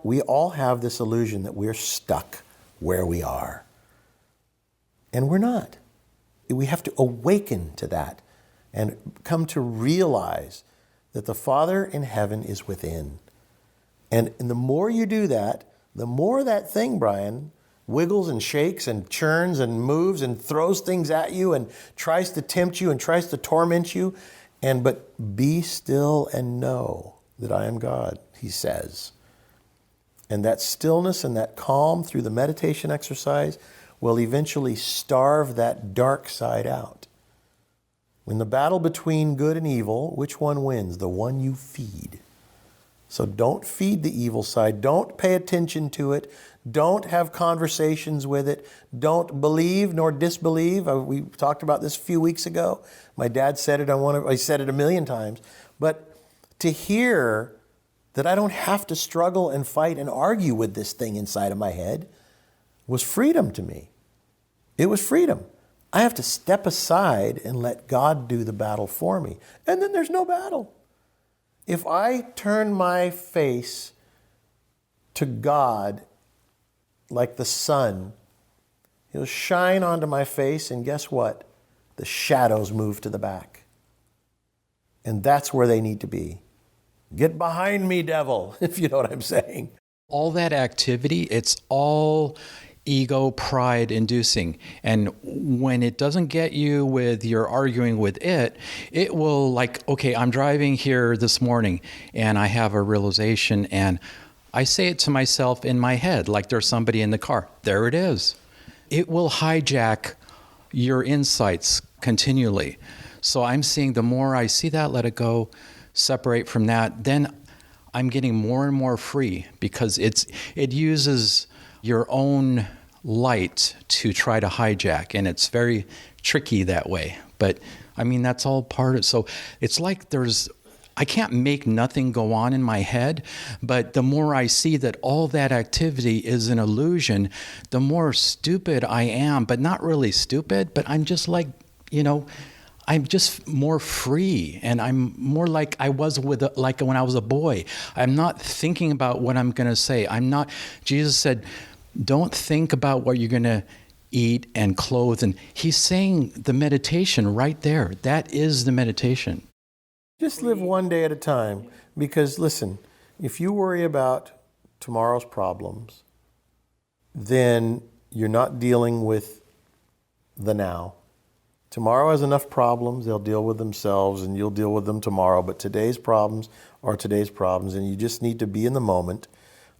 We all have this illusion that we're stuck where we are. And we're not. We have to awaken to that and come to realize that the Father in heaven is within. And the more you do that, the more that thing, Brian, wiggles and shakes and churns and moves and throws things at you and tries to tempt you and tries to torment you. But be still and know that I am God, he says. And that stillness and that calm through the meditation exercise will eventually starve that dark side out. In the battle between good and evil, which one wins? The one you feed. So don't feed the evil side. Don't pay attention to it. Don't have conversations with it. Don't believe nor disbelieve. We talked about this a few weeks ago. My dad said it. I said it 1,000,000 times. But to hear that I don't have to struggle and fight and argue with this thing inside of my head was freedom to me. It was freedom. I have to step aside and let God do the battle for me. And then there's no battle. If I turn my face to God like the sun, he'll shine onto my face, and guess what? The shadows move to the back. And that's where they need to be. Get behind me, devil, if you know what I'm saying. All that activity, it's all ego, pride inducing. And when it doesn't get you with your arguing with it, it will okay, I'm driving here this morning and I have a realization and I say it to myself in my head, like there's somebody in the car. There it is. It will hijack your insights continually. So I'm seeing the more I see that, let it go, separate from that, then I'm getting more and more free because it uses your own light to try to hijack, and it's very tricky that way. But I mean, that's all part of it. So it's like I can't make nothing go on in my head, but the more I see that all that activity is an illusion, the more stupid I am, but not really stupid, but I'm just I'm just more free, and I'm more like I was like when I was a boy. I'm not thinking about what I'm going to say. Jesus said, don't think about what you're going to eat and clothe. And he's saying the meditation right there. That is the meditation. Just live one day at a time. Because listen, if you worry about tomorrow's problems, then you're not dealing with the now. Tomorrow has enough problems, they'll deal with themselves and you'll deal with them tomorrow. But today's problems are today's problems, and you just need to be in the moment.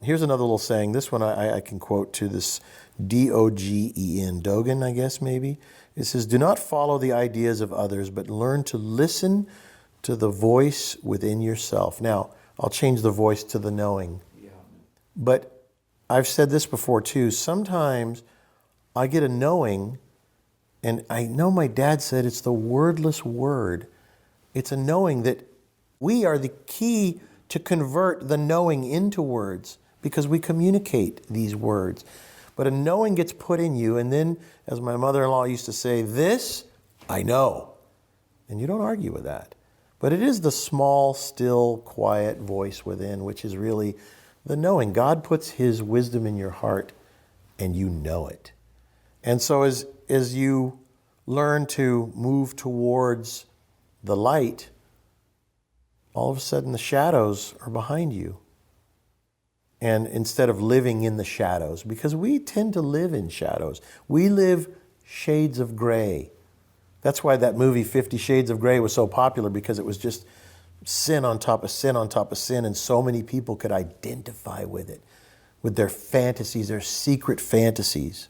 Here's another little saying. This one I can quote to this Dogen, Dogen, I guess maybe. It says, "Do not follow the ideas of others, but learn to listen to the voice within yourself." Now, I'll change the voice to the knowing. Yeah. But I've said this before too. Sometimes I get a knowing, and I know my dad said it's the wordless word. It's a knowing that we are the key to convert the knowing into words, because we communicate these words. But a knowing gets put in you, and then, as my mother-in-law used to say, "This I know." And you don't argue with that. But it is the small, still, quiet voice within, which is really the knowing. God puts His wisdom in your heart, and you know it. And so as you learn to move towards the light, all of a sudden the shadows are behind you. And instead of living in the shadows, because we tend to live in shadows, we live shades of gray. That's why that movie 50 Shades of Grey was so popular, because it was just sin on top of sin on top of sin, and so many people could identify with it, with their fantasies, their secret fantasies.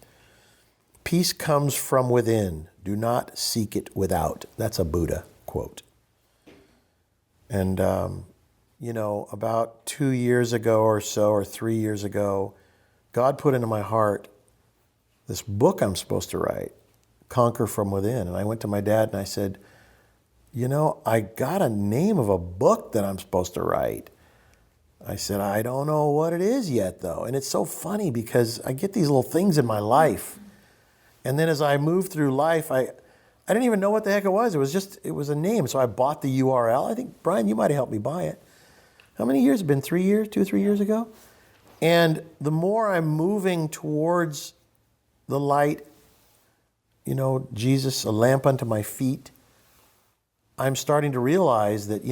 Peace comes from within. Do not seek it without. That's a Buddha quote. And, about 2 years ago or so, or 3 years ago, God put into my heart this book I'm supposed to write, Conquer from Within. And I went to my dad and I said, I got a name of a book that I'm supposed to write. I said, I don't know what it is yet, though. And it's so funny because I get these little things in my life. And then as I move through life, I didn't even know what the heck it was. It was a name. So I bought the URL. I think, Brian, you might have helped me buy it. How many years? It's been 3 years, 2 or 3 years ago? And the more I'm moving towards the light, Jesus, a lamp unto my feet, I'm starting to realize that,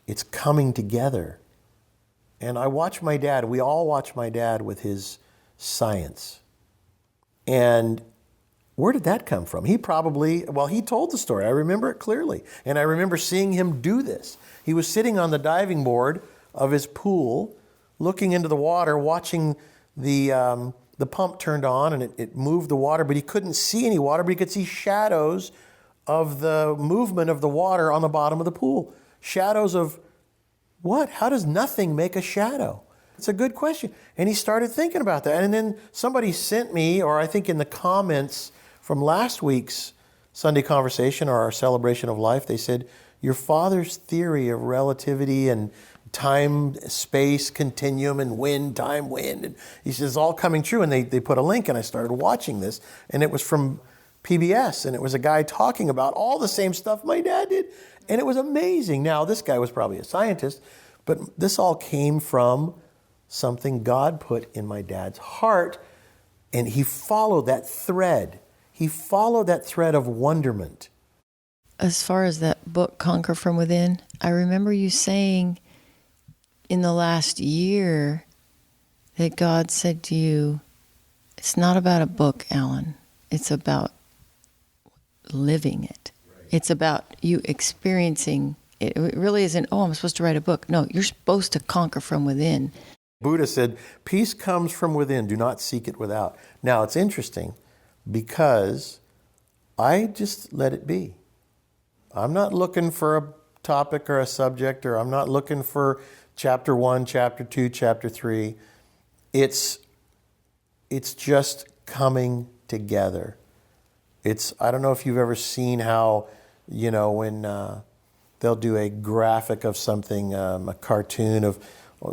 it's coming together. And I watch my dad, we all watch my dad with his science. And where did that come from? He told the story. I remember it clearly. And I remember seeing him do this. He was sitting on the diving board of his pool, looking into the water, watching the pump turned on, and it moved the water, but he couldn't see any water, but he could see shadows of the movement of the water on the bottom of the pool. Shadows of what? How does nothing make a shadow? It's a good question. And he started thinking about that. And then somebody sent me, or I think in the comments from last week's Sunday conversation or our celebration of life, they said, your father's theory of relativity and time, space, continuum, and wind, time, wind. And he says, all coming true. And they put a link, and I started watching this. And it was from PBS. And it was a guy talking about all the same stuff my dad did. And it was amazing. Now, this guy was probably a scientist, but this all came from something God put in my dad's heart. And he followed that thread. He followed that thread of wonderment. As far as that book, Conquer from Within, I remember you saying in the last year that God said to you, it's not about a book, Alan. It's about living it. Right. It's about you experiencing it. It really isn't, I'm supposed to write a book. No, you're supposed to conquer from within. Buddha said, peace comes from within. Do not seek it without. Now, it's interesting because I just let it be. I'm not looking for a topic or a subject, or I'm not looking for chapter 1, chapter 2, chapter 3. It's just coming together. I don't know if you've ever seen how, when they'll do a graphic of something, a cartoon of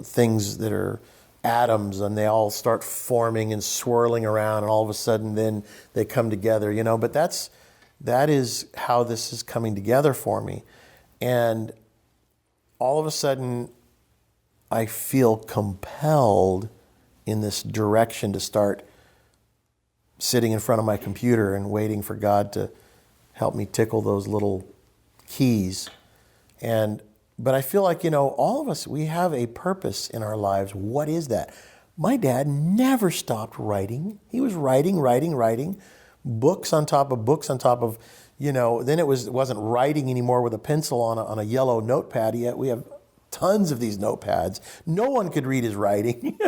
things that are atoms, and they all start forming and swirling around, and all of a sudden then they come together, but that is how this is coming together for me. And all of a sudden I feel compelled in this direction to start sitting in front of my computer and waiting for God to help me tickle those little keys. But I feel like, all of us, we have a purpose in our lives. What is that? My dad never stopped writing. He was writing, books on top of books on top of, then it wasn't writing anymore with a pencil on a yellow notepad. Yet we have tons of these notepads. No one could read his writing.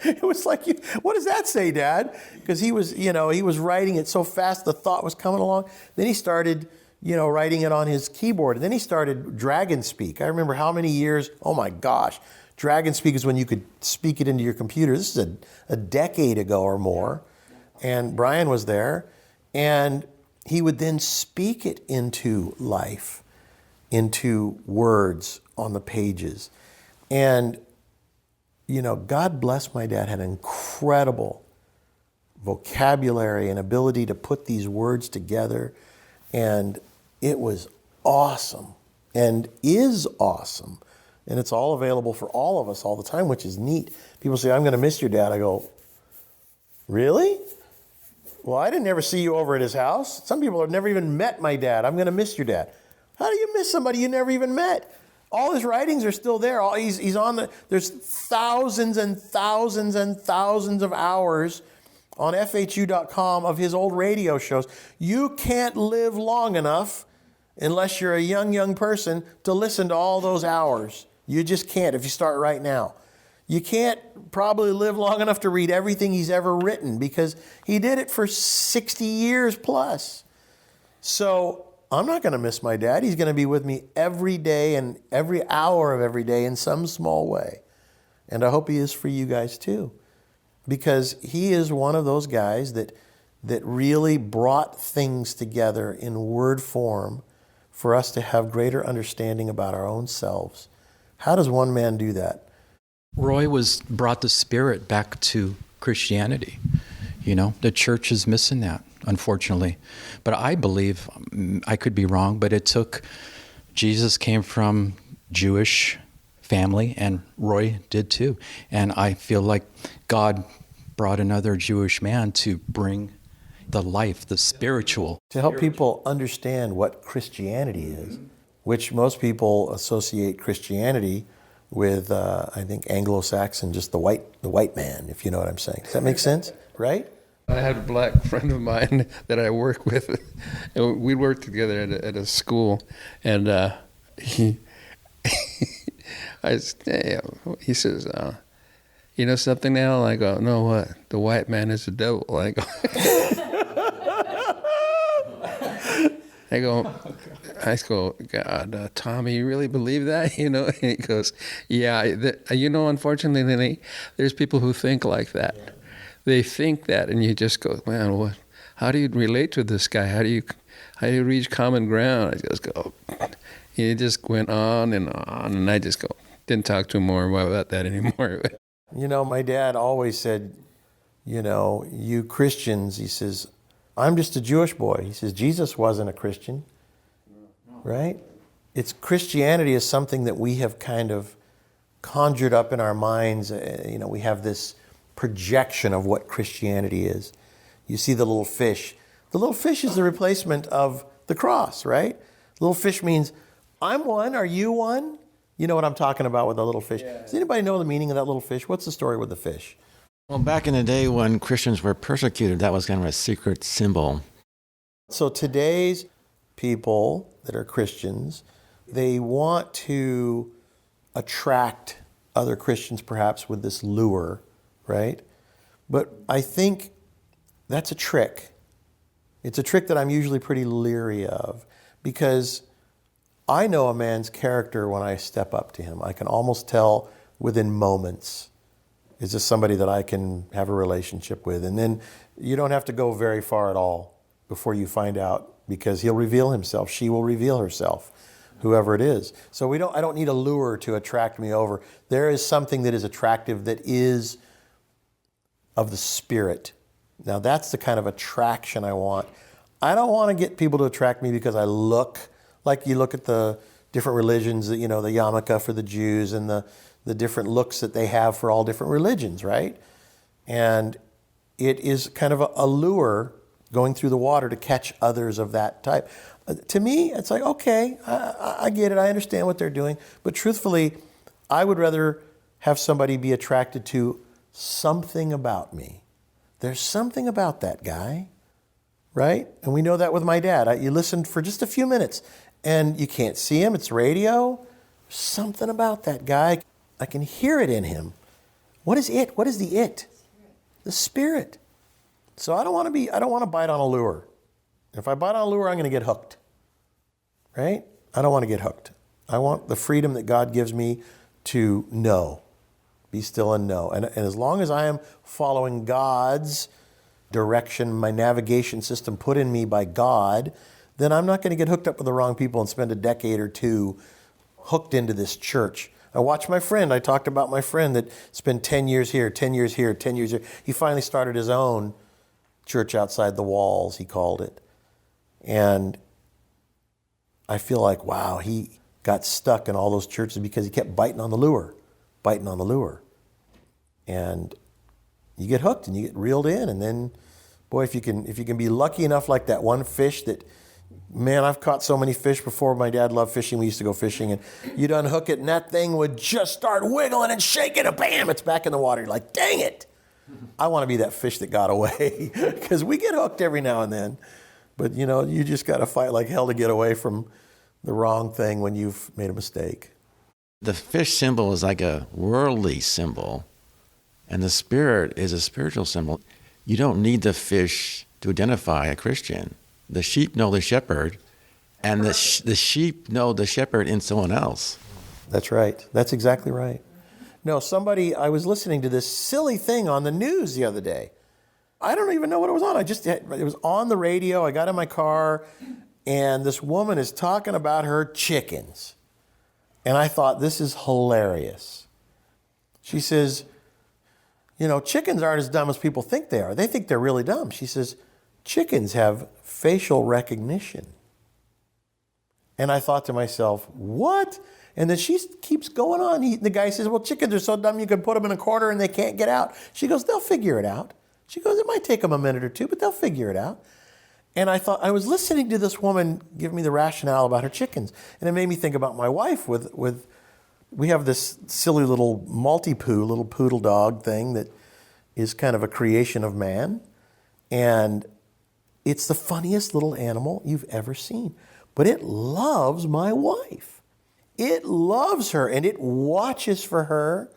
It was like, what does that say, Dad? Because he was writing it so fast, the thought was coming along. Then he started, writing it on his keyboard. And then he started DragonSpeak. I remember how many years, oh my gosh, DragonSpeak is when you could speak it into your computer. This is a decade ago or more. And Brian was there. And he would then speak it into life, into words on the pages. And, God bless my dad, had an incredible vocabulary and ability to put these words together. And it was awesome and is awesome. And it's all available for all of us all the time, which is neat. People say, I'm going to miss your dad. I go, really? Well, I didn't ever see you over at his house. Some people have never even met my dad. I'm going to miss your dad. How do you miss somebody you never even met? All his writings are still there. He's on there's thousands and thousands and thousands of hours on FHU.com of his old radio shows. You can't live long enough unless you're a young person to listen to all those hours. You just can't if you start right now. You can't probably live long enough to read everything he's ever written because he did it for 60 years plus. So I'm not going to miss my dad. He's going to be with me every day and every hour of every day in some small way. And I hope he is for you guys too. Because he is one of those guys that really brought things together in word form for us to have greater understanding about our own selves. How does one man do that? Roy brought the spirit back to Christianity. The church is missing that, unfortunately. But I believe, I could be wrong, but Jesus came from Jewish family, and Roy did too. And I feel like God brought another Jewish man to bring the life, the spiritual. To help people understand what Christianity is, which most people associate Christianity with, I think, Anglo-Saxon, just the white man, if you know what I'm saying. Does that make sense? Right? I had a black friend of mine that I work with, and we worked together at a school, and he says, you know something now? I go, no, what? The white man is the devil. I go, God, Tommy, you really believe that? And he goes, yeah. Unfortunately, there's people who think like that. Yeah. They think that, and you just go, man, what? How do you relate to this guy? How do you reach common ground? I just go, he just went on, and I just go, didn't talk to him more about that anymore. My dad always said, you Christians, he says, I'm just a Jewish boy. He says, Jesus wasn't a Christian, right? Christianity is something that we have kind of conjured up in our minds. We have this projection of what Christianity is. You see the little fish. The little fish is the replacement of the cross, right? Little fish means, I'm one, are you one? You know what I'm talking about with the little fish. Yeah. Does anybody know the meaning of that little fish? What's the story with the fish? Well, back in the day when Christians were persecuted, that was kind of a secret symbol. So today's people that are Christians, they want to attract other Christians perhaps with this lure, right? But I think that's a trick. It's a trick that I'm usually pretty leery of because I know a man's character when I step up to him. I can almost tell within moments, is this somebody that I can have a relationship with? And then you don't have to go very far at all before you find out because he'll reveal himself. She will reveal herself, whoever it is. So I don't need a lure to attract me over. There is something that is attractive that is of the spirit. Now that's the kind of attraction I want. I don't want to get people to attract me because I look like you look at the different religions, the yarmulke for the Jews and the different looks that they have for all different religions, right? And it is kind of a lure going through the water to catch others of that type. To me, it's like, okay, I get it. I understand what they're doing. But truthfully, I would rather have somebody be attracted to something about me. There's something about that guy, right? And we know that with my dad. You listened for just a few minutes and you can't see him. It's radio. Something about that guy. I can hear it in him. What is it? What is the it? The Spirit. So I don't want to bite on a lure. If I bite on a lure, I'm going to get hooked. Right? I don't want to get hooked. I want the freedom that God gives me to know. Be still and know. And as long as I am following God's direction, my navigation system put in me by God, then I'm not going to get hooked up with the wrong people and spend a decade or two hooked into this church. I watched my friend. I talked about my friend that spent 10 years here, 10 years here, 10 years here. He finally started his own church outside the walls, he called it. And I feel like, wow, he got stuck in all those churches because he kept biting on the lure. And you get hooked and you get reeled in. And then, boy, if you can be lucky enough, like that one fish that, man, I've caught so many fish before. My dad loved fishing. We used to go fishing, and you'd unhook it and that thing would just start wiggling and shaking, and bam, it's back in the water. You're like, dang it. I want to be that fish that got away, because we get hooked every now and then. But, you just got to fight like hell to get away from the wrong thing when you've made a mistake. The fish symbol is like a worldly symbol, and the Spirit is a spiritual symbol. You don't need the fish to identify a Christian. The sheep know the shepherd, and the sheep know the shepherd in someone else. That's right. That's exactly right. No, I was listening to this silly thing on the news the other day. I don't even know what it was on. It was on the radio. I got in my car, and this woman is talking about her chickens. And I thought, this is hilarious. She says, chickens aren't as dumb as people think they are. They think they're really dumb. She says, chickens have facial recognition. And I thought to myself, what? And then she keeps going on. The guy says, well, chickens are so dumb you can put them in a corner and they can't get out. She goes, they'll figure it out. She goes, it might take them a minute or two, but they'll figure it out. And I thought, I was listening to this woman give me the rationale about her chickens. And it made me think about my wife we have this silly little Maltipoo, little poodle dog thing that is kind of a creation of man. And it's the funniest little animal you've ever seen. But it loves my wife. It loves her, and it watches for her.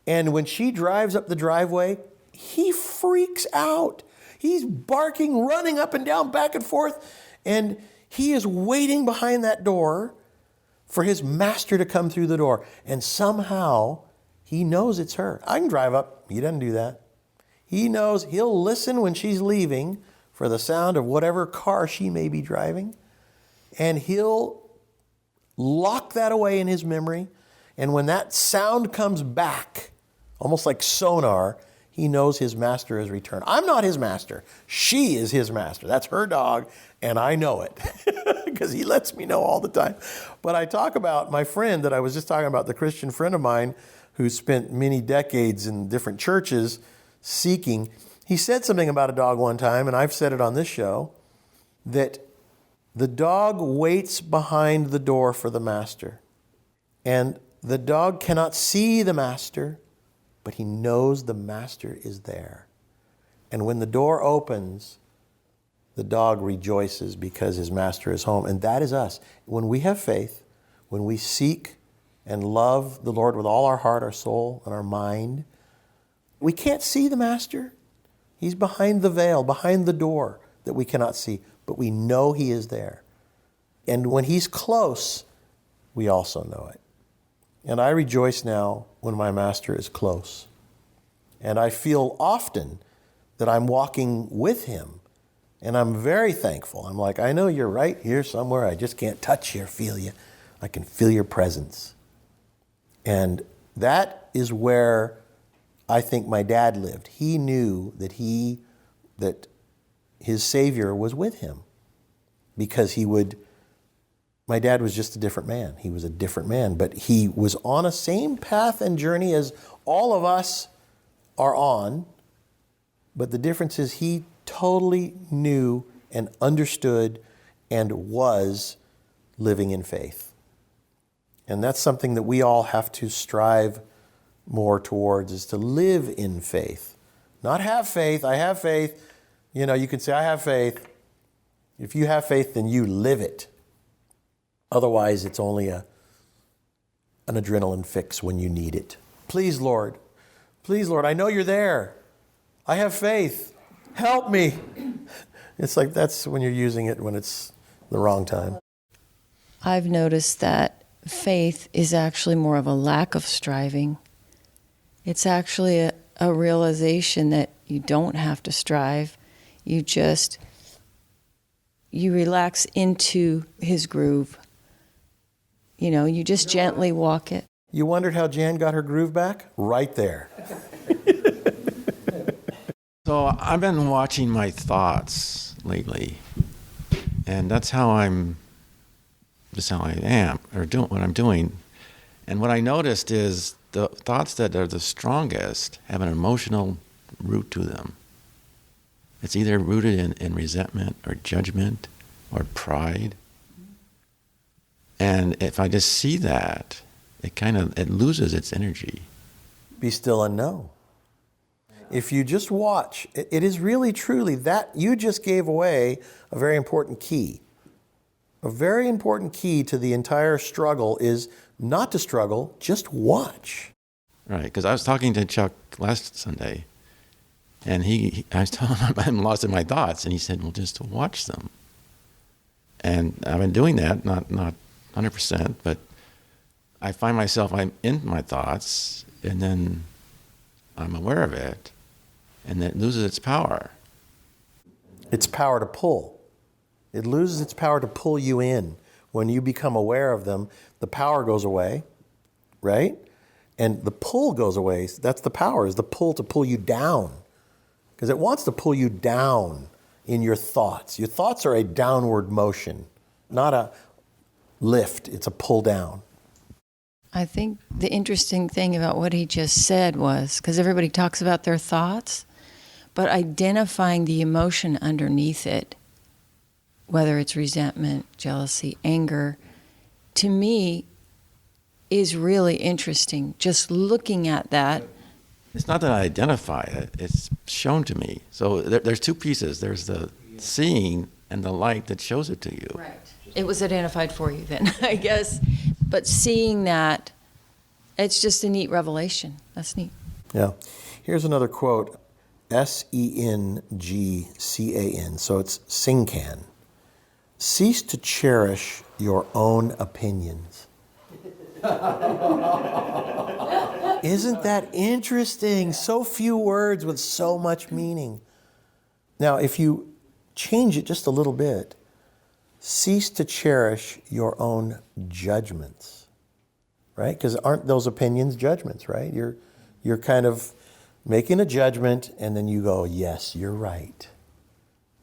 And when she drives up the driveway, he freaks out. He's barking, running up and down, back and forth. And he is waiting behind that door for his master to come through the door. And somehow he knows it's her. I can drive up. He doesn't do that. He knows he'll listen when she's leaving for the sound of whatever car she may be driving. And he'll lock that away in his memory. And when that sound comes back, almost like sonar, he knows his master has returned. I'm not his master. She is his master. That's her dog, and I know it because he lets me know all the time. But I talk about my friend that I was just talking about, the Christian friend of mine who spent many decades in different churches seeking. He said something about a dog one time, and I've said it on this show, that the dog waits behind the door for the master. And the dog cannot see the master, but he knows the master is there. And when the door opens, the dog rejoices because his master is home. And that is us. When we have faith, when we seek and love the Lord with all our heart, our soul, and our mind, we can't see the master. He's behind the veil, behind the door that we cannot see, but we know he is there. And when he's close, we also know it. And I rejoice now when my master is close. And I feel often that I'm walking with him. And I'm very thankful. I'm like, I know you're right here somewhere. I just can't touch you or feel you. I can feel your presence. And that is where I think my dad lived. He knew that his Savior was with him. Because my dad was just a different man. He was a different man, but he was on a same path and journey as all of us are on. But the difference is he totally knew and understood and was living in faith. And that's something that we all have to strive more towards, is to live in faith. Not have faith. I have faith. You know, you can say, I have faith. If you have faith, then you live it. Otherwise, it's only an adrenaline fix when you need it. Please, Lord, I know you're there. I have faith. Help me. It's like that's when you're using it when it's the wrong time. I've noticed that faith is actually more of a lack of striving. It's actually a realization that you don't have to strive. You relax into his groove. You know, you just gently walk it. You wondered how Jan got her groove back? Right there. So I've been watching my thoughts lately, and that's how I am, or doing what I'm doing. And what I noticed is the thoughts that are the strongest have an emotional root to them. It's either rooted in resentment or judgment or pride. And if I just see that, it loses its energy. Be still and know. If you just watch, it is really truly that you just gave away a very important key. A very important key to the entire struggle is not to struggle, just watch. Right, because I was talking to Chuck last Sunday, and I was telling him I'm lost in my thoughts, and he said, well, just watch them. And I've been doing that, not 100%, but I find myself, I'm in my thoughts, and then I'm aware of it, and it loses its power. Its power to pull. It loses its power to pull you in. When you become aware of them, the power goes away, right? And the pull goes away. That's the power, is the pull to pull you down. Because it wants to pull you down in your thoughts. Your thoughts are a downward motion, not a lift. It's a pull down. I think the interesting thing about what he just said was, because everybody talks about their thoughts, but identifying the emotion underneath it, whether it's resentment, jealousy, anger, to me is really interesting. Just looking at that. It's not that I identify it, it's shown to me. So there's two pieces. There's the seeing and the light that shows it to you. Right. It was identified for you then, I guess. But seeing that, it's just a neat revelation. That's neat. Yeah. Here's another quote. Sengcan. So it's Sengcan. Cease to cherish your own opinions. Isn't that interesting? So few words with so much meaning. Now, if you change it just a little bit, cease to cherish your own judgments, right? Because aren't those opinions judgments, right? You're kind of making a judgment, and then you go, yes, you're right.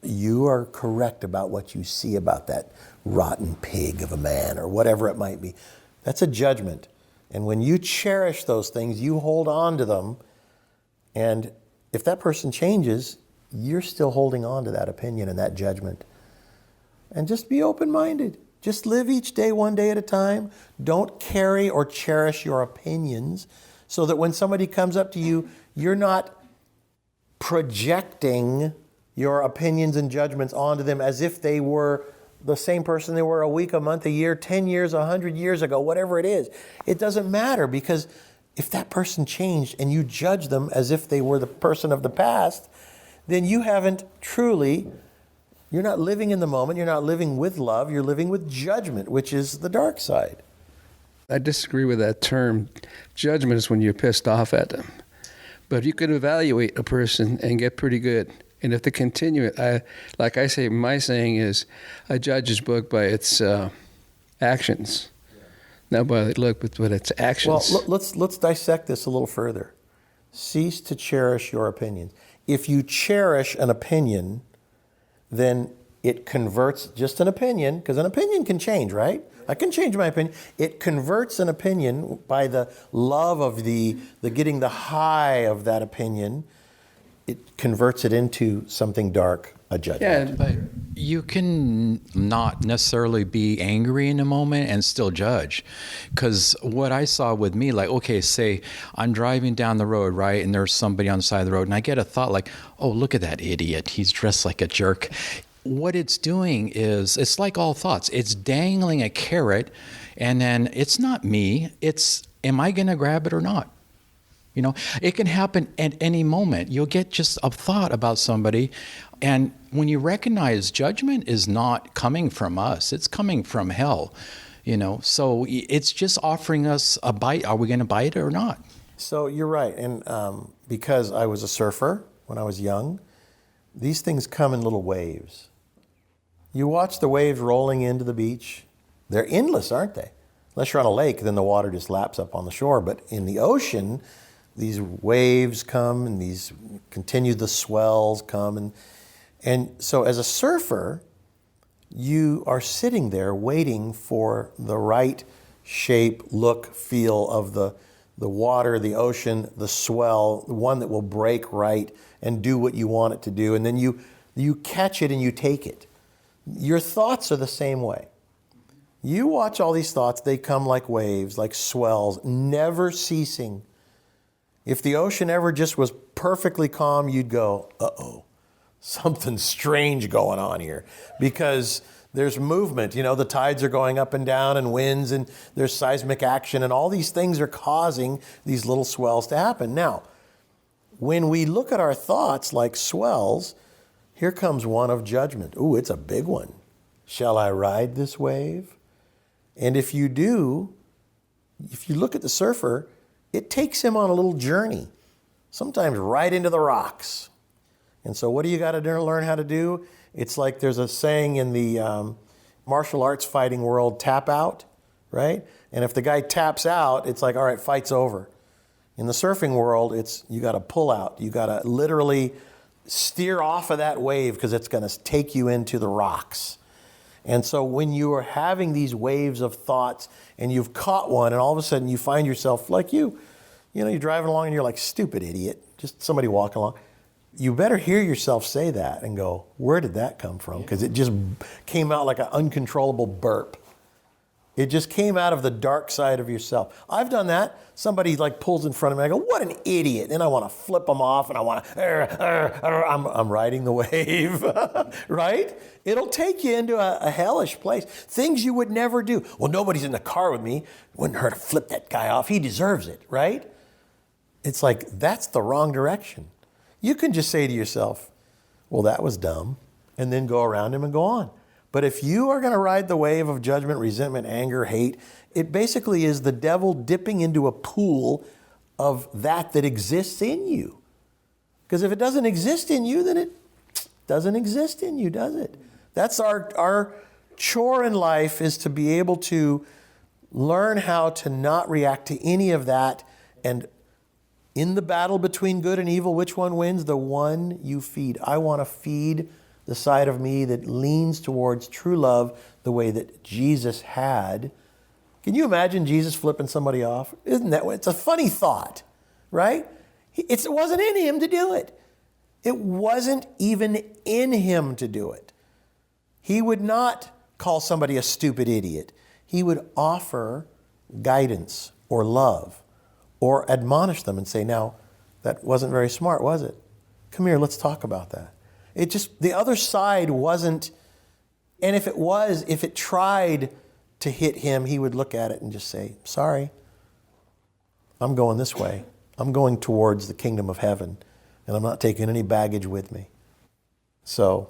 You are correct about what you see about that rotten pig of a man or whatever it might be. That's a judgment. And when you cherish those things, you hold on to them. And if that person changes, you're still holding on to that opinion and that judgment. And just be open-minded. Just live each day one day at a time. Don't carry or cherish your opinions so that when somebody comes up to you, you're not projecting your opinions and judgments onto them as if they were the same person they were a week, a month, a year, 10 years, 100 years ago, whatever it is. It doesn't matter, because if that person changed and you judge them as if they were the person of the past, then you haven't truly, you're not living in the moment, you're not living with love, you're living with judgment, which is the dark side. I disagree with that term. Judgment is when you're pissed off at them. But you could evaluate a person and get pretty good. And if they continue it, like I say, my saying is, I judge his book by its actions, not by the look, but by its actions. Well, let's dissect this a little further. Cease to cherish your opinions. If you cherish an opinion, then it converts just an opinion, because an opinion can change, right? I can change my opinion. It converts an opinion by the love of the getting the high of that opinion. it converts it into something dark, a judgment. Yeah, But you can not necessarily be angry in a moment and still judge. Because what I saw with me, like, okay, say I'm driving down the road, right? And there's somebody on the side of the road. And I get a thought like, oh, look at that idiot. He's dressed like a jerk. What it's doing is, it's like all thoughts. It's dangling a carrot. And then it's not me. It's, am I going to grab it or not? You know, it can happen at any moment. You'll get just a thought about somebody. And when you recognize judgment is not coming from us, it's coming from hell, you know. So it's just offering us a bite. Are we going to bite it or not? So you're right. And because I was a surfer when I was young, these things come in little waves. You watch the waves rolling into the beach. They're endless, aren't they? Unless you're on a lake, then the water just laps up on the shore. But in the ocean, these waves come and these continue, the swells come. And so as a surfer, you are sitting there waiting for the right shape, look, feel of the water, the ocean, the swell, the one that will break right and do what you want it to do. And then you catch it and you take it. Your thoughts are the same way. You watch all these thoughts, they come like waves, like swells, never ceasing. If the ocean ever just was perfectly calm, you'd go, uh-oh, something strange going on here. Because there's movement, you know, the tides are going up and down and winds and there's seismic action and all these things are causing these little swells to happen. Now, when we look at our thoughts like swells, here comes one of judgment. Ooh, it's a big one. Shall I ride this wave? And if you do, if you look at the surfer, it takes him on a little journey, sometimes right into the rocks. And so what do you got to learn how to do? It's like there's a saying in the martial arts fighting world, tap out, right? And if the guy taps out, it's like, all right, fight's over. In the surfing world, it's you got to pull out. You got to literally steer off of that wave because it's going to take you into the rocks. And so when you are having these waves of thoughts and you've caught one and all of a sudden you find yourself like you know, you're driving along and you're like, stupid idiot, just somebody walking along. You better hear yourself say that and go, where did that come from? Because it just came out like an uncontrollable burp. It just came out of the dark side of yourself. I've done that. Somebody like pulls in front of me. I go, what an idiot. And I want to flip them off and I want to, I'm riding the wave, right? It'll take you into a hellish place. Things you would never do. Well, nobody's in the car with me. Wouldn't hurt to flip that guy off. He deserves it, right? It's like, that's the wrong direction. You can just say to yourself, well, that was dumb, and then go around him and go on. But if you are going to ride the wave of judgment, resentment, anger, hate, it basically is the devil dipping into a pool of that exists in you. Because if it doesn't exist in you, then it doesn't exist in you, does it? That's our chore in life, is to be able to learn how to not react to any of that. And in the battle between good and evil, which one wins? The one you feed. I want to feed the side of me that leans towards true love the way that Jesus had. Can you imagine Jesus flipping somebody off? Isn't that, it's a funny thought, right? It wasn't in him to do it. It wasn't even in him to do it. He would not call somebody a stupid idiot. He would offer guidance or love or admonish them and say, now, that wasn't very smart, was it? Come here, let's talk about that. It just, the other side wasn't, and if it tried to hit him, he would look at it and just say, sorry, I'm going this way. I'm going towards the kingdom of heaven, and I'm not taking any baggage with me. So,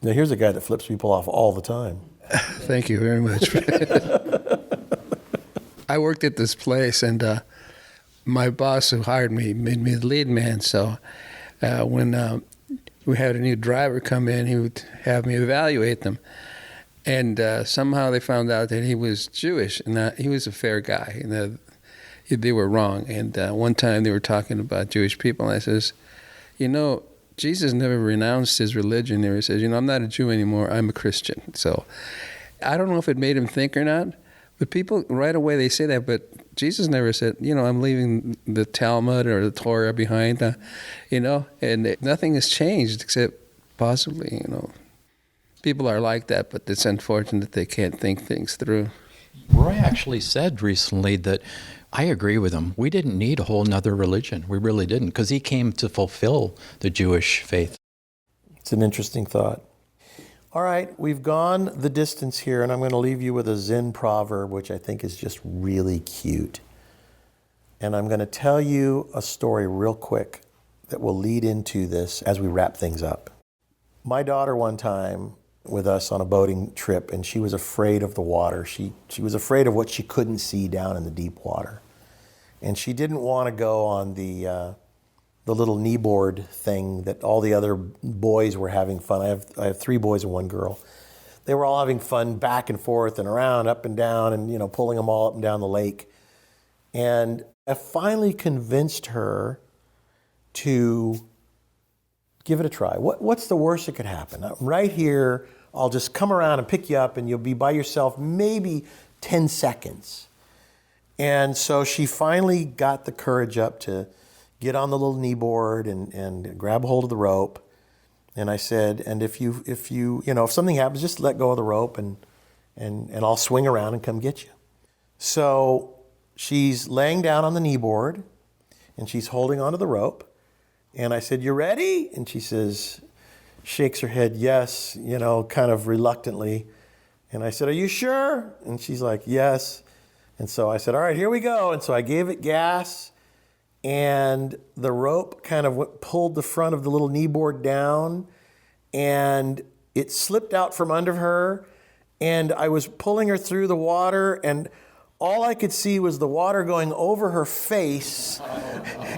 now here's a guy that flips people off all the time. Thank you very much. I worked at this place, and my boss who hired me made me the lead man. So when we had a new driver come in, he would have me evaluate them. And somehow they found out that he was Jewish, and he was a fair guy. And they were wrong. And one time they were talking about Jewish people, and I says, you know, Jesus never renounced his religion there. He says, you know, I'm not a Jew anymore, I'm a Christian. So I don't know if it made him think or not, But people right away they say that, but Jesus never said, I'm leaving the Talmud or the Torah behind, and nothing has changed except possibly, people are like that, but it's unfortunate that they can't think things through. Roy actually said recently that I agree with him. We didn't need a whole nother religion. We really didn't, because he came to fulfill the Jewish faith. It's an interesting thought. All right, we've gone the distance here, and I'm going to leave you with a Zen proverb, which I think is just really cute. And I'm going to tell you a story real quick that will lead into this as we wrap things up. My daughter one time with us on a boating trip, and she was afraid of the water. She was afraid of what she couldn't see down in the deep water. And she didn't want to go on the little kneeboard thing that all the other boys were having fun. I have 3 boys and 1 girl. They were all having fun back and forth and around, up and down, and pulling them all up and down the lake. And I finally convinced her to give it a try. What's the worst that could happen? Right here, I'll just come around and pick you up, and you'll be by yourself maybe 10 seconds. And so she finally got the courage up to get on the little kneeboard and grab hold of the rope. And I said, and if something happens, just let go of the rope and I'll swing around and come get you. So she's laying down on the kneeboard and she's holding onto the rope. And I said, "You ready?" And she says, shakes her head, yes, kind of reluctantly. And I said, "Are you sure?" And she's like, "Yes." And so I said, "All right, here we go." And so I gave it gas, and the rope kind of pulled the front of the little kneeboard down, and it slipped out from under her, and I was pulling her through the water, and all I could see was the water going over her face,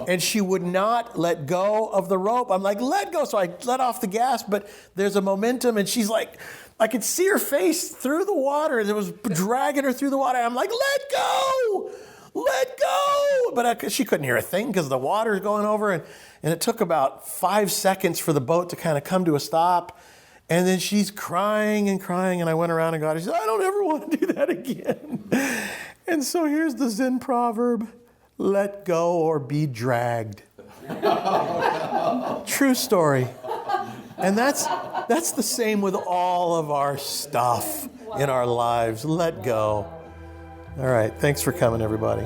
and she would not let go of the rope. I'm like, "Let go." So I let off the gas, but there's a momentum, and she's like, I could see her face through the water, and it was dragging her through the water. I'm like, "Let go! Let go!" But she couldn't hear a thing because the water's going over, and it took about 5 seconds for the boat to kind of come to a stop. And then she's crying and crying, and I went around and got her. She said, "I don't ever want to do that again." And so here's the Zen proverb: let go or be dragged. True story. And that's the same with all of our stuff in our lives. Let go. All right. Thanks for coming, everybody.